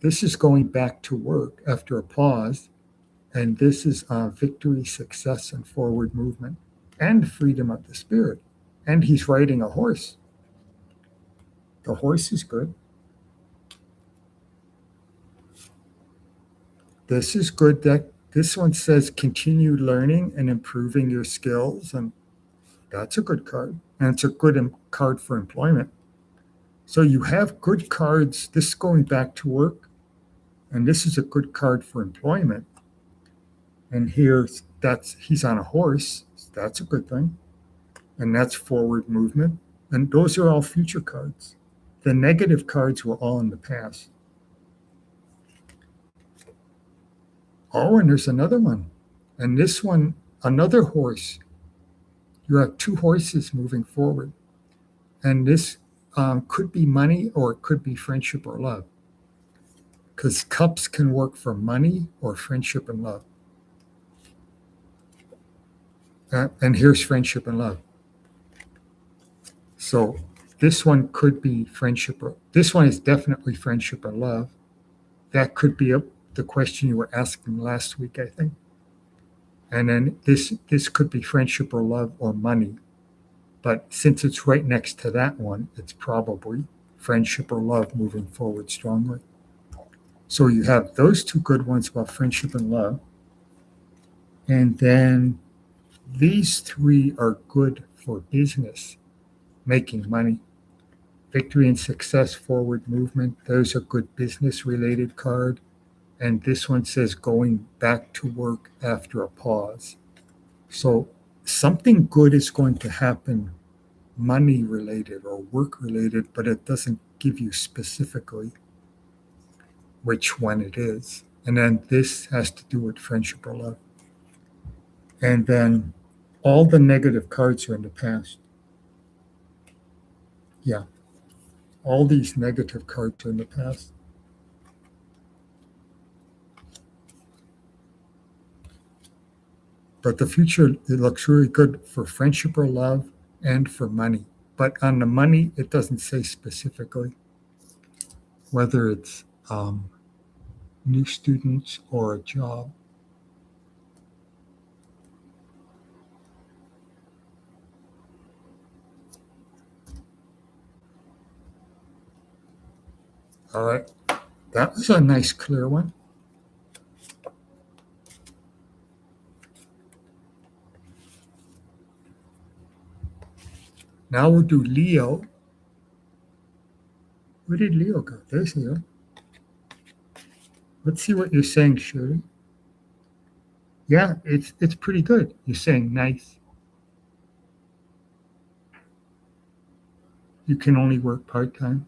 This is going back to work after a pause, and this is victory, success, and forward movement, and freedom of the spirit. And he's riding a horse. The horse is good. This is good. This one says continue learning and improving your skills, and that's a good card. And it's a good card for employment. So you have good cards. This is going back to work, and this is a good card for employment. And he's on a horse. That's a good thing. And that's forward movement. And those are all future cards. The negative cards were all in the past. Oh, and there's another one. And this one, another horse. You have two horses moving forward. And this could be money, or it could be friendship or love. Because cups can work for money or friendship and love. And here's friendship and love. So this one could be friendship. This one is definitely friendship and love. That could be the question you were asking last week, I think. And then this could be friendship or love or money. But since it's right next to that one, it's probably friendship or love moving forward strongly. So you have those two good ones about friendship and love. And then these three are good for business, making money. Victory and success, forward movement, those are good business related card. And this one says going back to work after a pause. So something good is going to happen, money related or work related, but it doesn't give you specifically which one it is. And then this has to do with friendship or love. And then all the negative cards are in the past. Yeah. All these negative cards are in the past. But the future, it looks really good for friendship or love and for money. But on the money, it doesn't say specifically whether it's new students or a job. All right. That was a nice, clear one. Now we'll do Leo. Where did Leo go? There's Leo. Let's see what you're saying, Shirley. Yeah, it's pretty good. You're saying nice. You can only work part-time.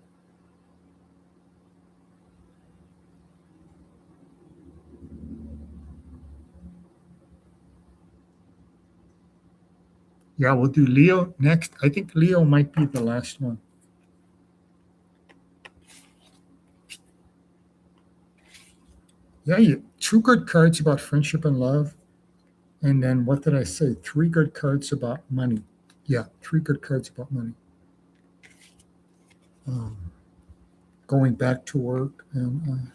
Yeah, we'll do Leo next. I think Leo might be the last one. Yeah, two good cards about friendship and love. And then what did I say? Three good cards about money. Yeah, three good cards about money. Going back to work. And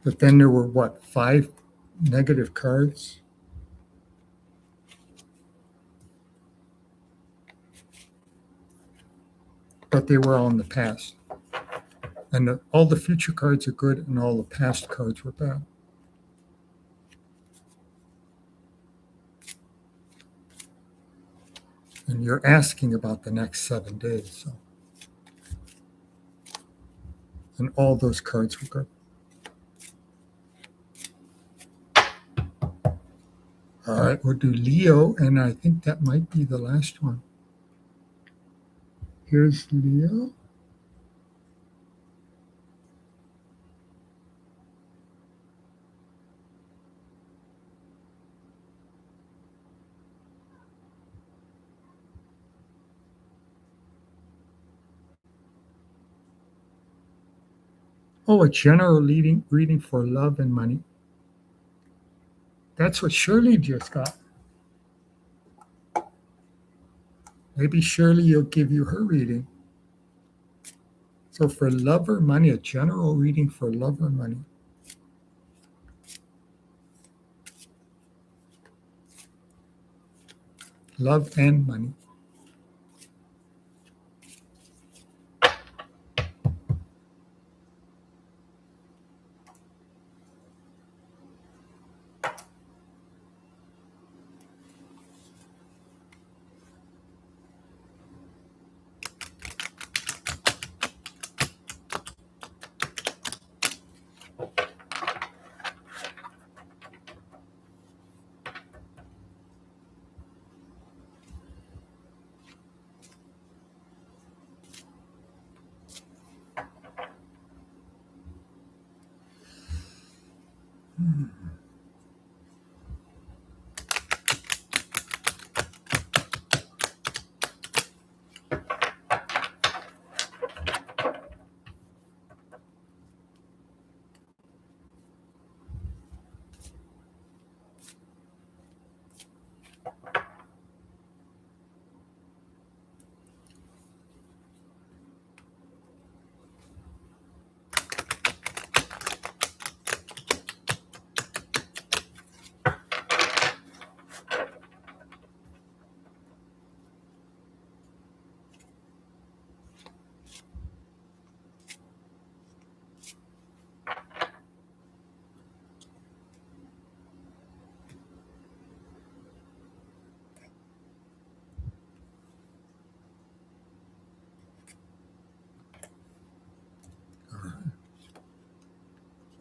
but then there were what, 5 negative cards? But they were all in the past. And all the future cards are good, and all the past cards were bad. And you're asking about the next 7 days. So. And all those cards were good. All right, we'll do Leo, and I think that might be the last one. Here's Leo. Oh, a general reading for love and money. That's what Shirley just got. Maybe Shirley will give you her reading. So for love or money, a general reading for love or money. Love and money.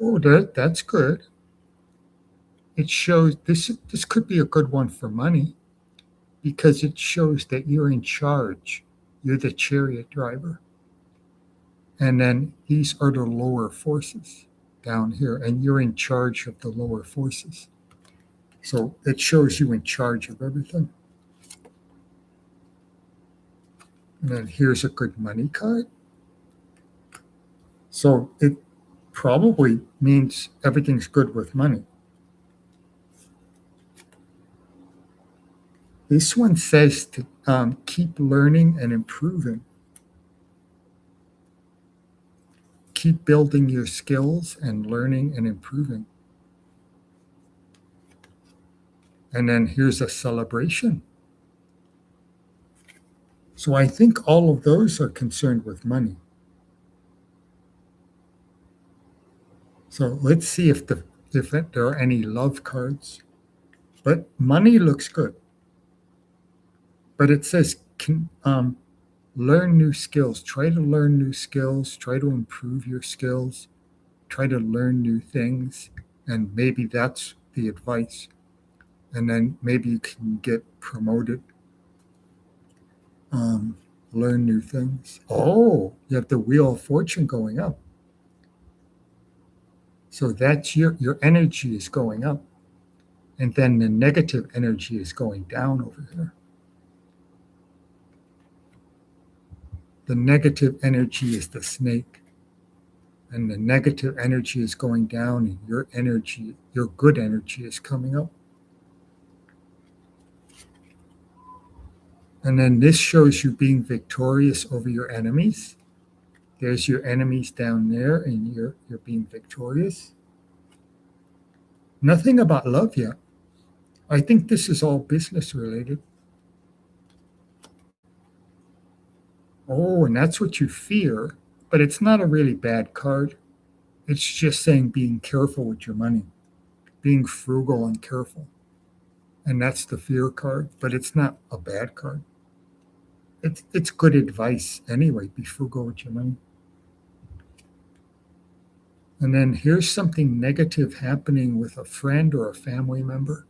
Oh, that's good. It shows this could be a good one for money because it shows that you're in charge. You're the chariot driver. And then these are the lower forces down here, and you're in charge of the lower forces. So it shows you in charge of everything. And then here's a good money card. So it probably means everything's good with money. This one says to keep learning and improving. Keep building your skills and learning and improving. And then here's a celebration. So I think all of those are concerned with money. So let's see if there are any love cards. But money looks good. But it says learn new skills. Try to learn new skills. Try to improve your skills. Try to learn new things. And maybe that's the advice. And then maybe you can get promoted. Learn new things. Oh, you have the Wheel of Fortune going up. So that's your energy is going up. And then the negative energy is going down over here. The negative energy is the snake. And the negative energy is going down, and your energy, your good energy is coming up. And then this shows you being victorious over your enemies. There's your enemies down there, and you're being victorious. Nothing about love yet. I think this is all business related. Oh, and that's what you fear, but it's not a really bad card. It's just saying being careful with your money, being frugal and careful. And that's the fear card, but it's not a bad card. It's good advice anyway. Be frugal with your money. And then here's something negative happening with a friend or a family member.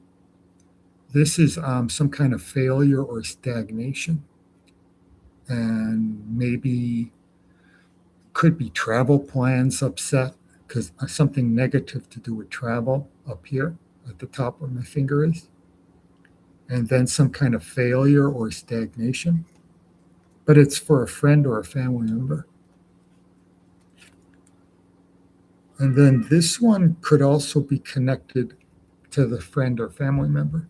This is some kind of failure or stagnation. And maybe could be travel plans upset because something negative to do with travel up here at the top where my finger is. And then some kind of failure or stagnation. But it's for a friend or a family member. And then this one could also be connected to the friend or family member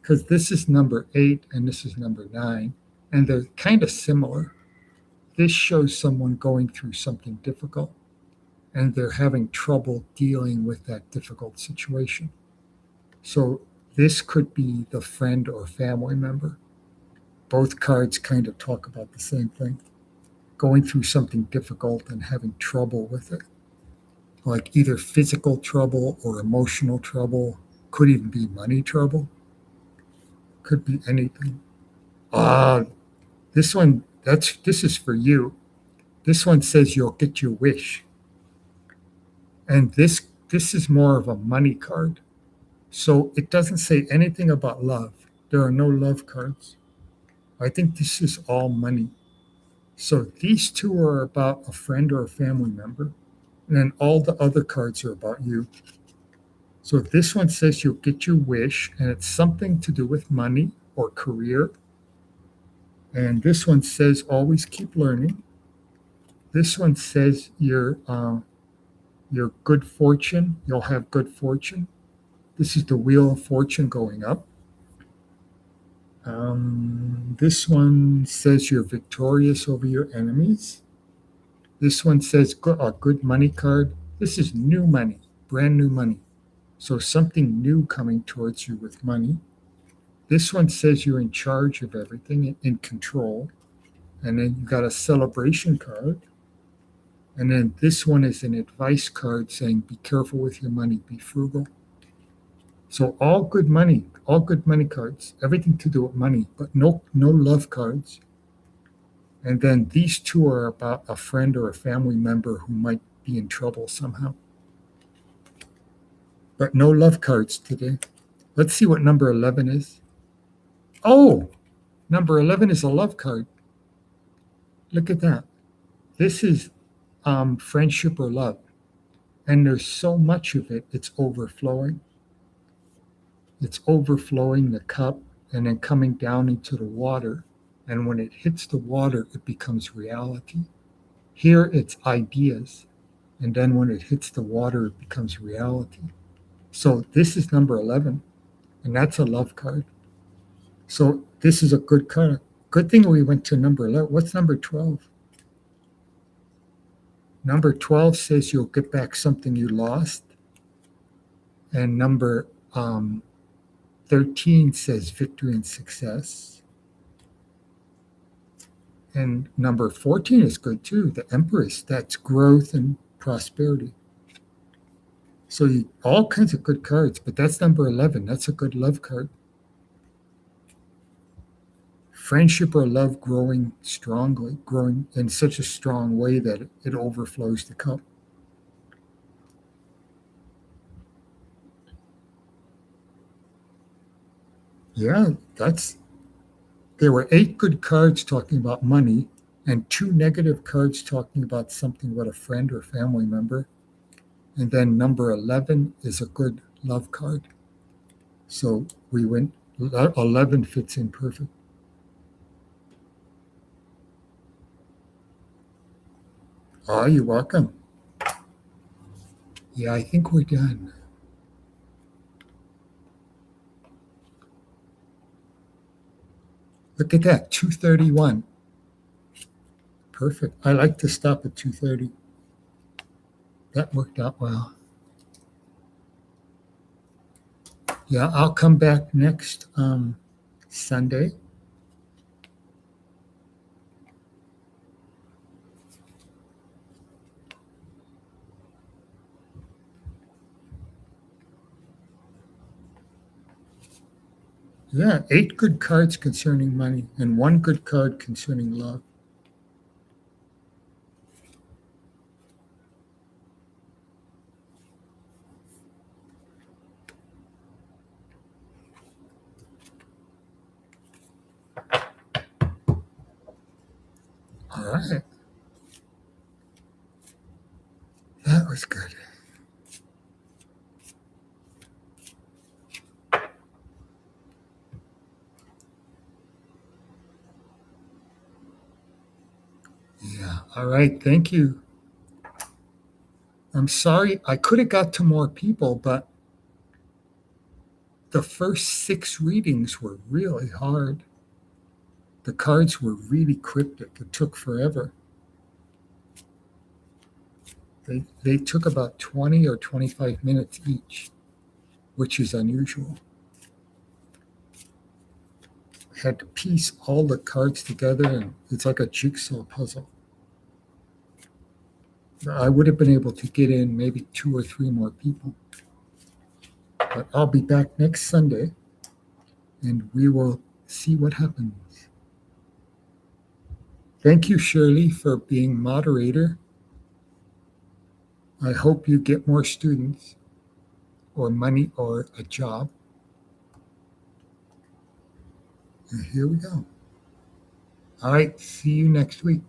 because this is number 8 and this is number 9, and they're kind of similar. This shows someone going through something difficult and they're having trouble dealing with that difficult situation. So this could be the friend or family member. Both cards kind of talk about the same thing, going through something difficult and having trouble with it, like either physical trouble or emotional trouble, could even be money trouble, could be anything. Uh, this is for you. This one says you'll get your wish. And this is more of a money card. So it doesn't say anything about love. There are no love cards. I think this is all money. So these two are about a friend or a family member, and then all the other cards are about you. So this one says you'll get your wish, and it's something to do with money or career. And this one says always keep learning. This one says your good fortune. You'll have good fortune. This is the wheel of fortune going up. This one says you're victorious over your enemies. This one says a good money card. This is new money, brand new money. So something new coming towards you with money. This one says you're in charge of everything, in control. And then you got a celebration card. And then this one is an advice card saying be careful with your money, be frugal. So all good money cards, everything to do with money, but no love cards. And then these two are about a friend or a family member who might be in trouble somehow. But no love cards today. Let's see what number 11 is. Oh, number 11 is a love card. Look at that. This is friendship or love. And there's so much of it, it's overflowing. It's overflowing the cup and then coming down into the water. And when it hits the water, it becomes reality. Here, it's ideas. And then when it hits the water, it becomes reality. So this is number 11, and that's a love card. So this is a good card. Good thing we went to number 11. What's number 12? Number 12 says you'll get back something you lost. And number 13 says victory and success. And number 14 is good too, the Empress. That's growth and prosperity. So all kinds of good cards, but that's number 11. That's a good love card. Friendship or love growing strongly, growing in such a strong way that it overflows the cup. Yeah, there were 8 good cards talking about money and 2 negative cards talking about something about a friend or family member. And then number 11 is a good love card. So 11 fits in perfect. Oh, you're welcome. Yeah, I think we're done. Look at that, 2:31. Perfect. I like to stop at 2:30. That worked out well. Yeah, I'll come back next Sunday. Yeah, 8 good cards concerning money and 1 good card concerning love. All right. That was good. Yeah. All right. Thank you. I'm sorry, I could have got to more people, but the first 6 readings were really hard. The cards were really cryptic. It took forever. They took about 20 or 25 minutes each, which is unusual. I had to piece all the cards together, and it's like a jigsaw puzzle. I would have been able to get in maybe 2 or 3 more people. But I'll be back next Sunday, and we will see what happens. Thank you, Shirley, for being moderator. I hope you get more students or money or a job. And here we go. All right, see you next week.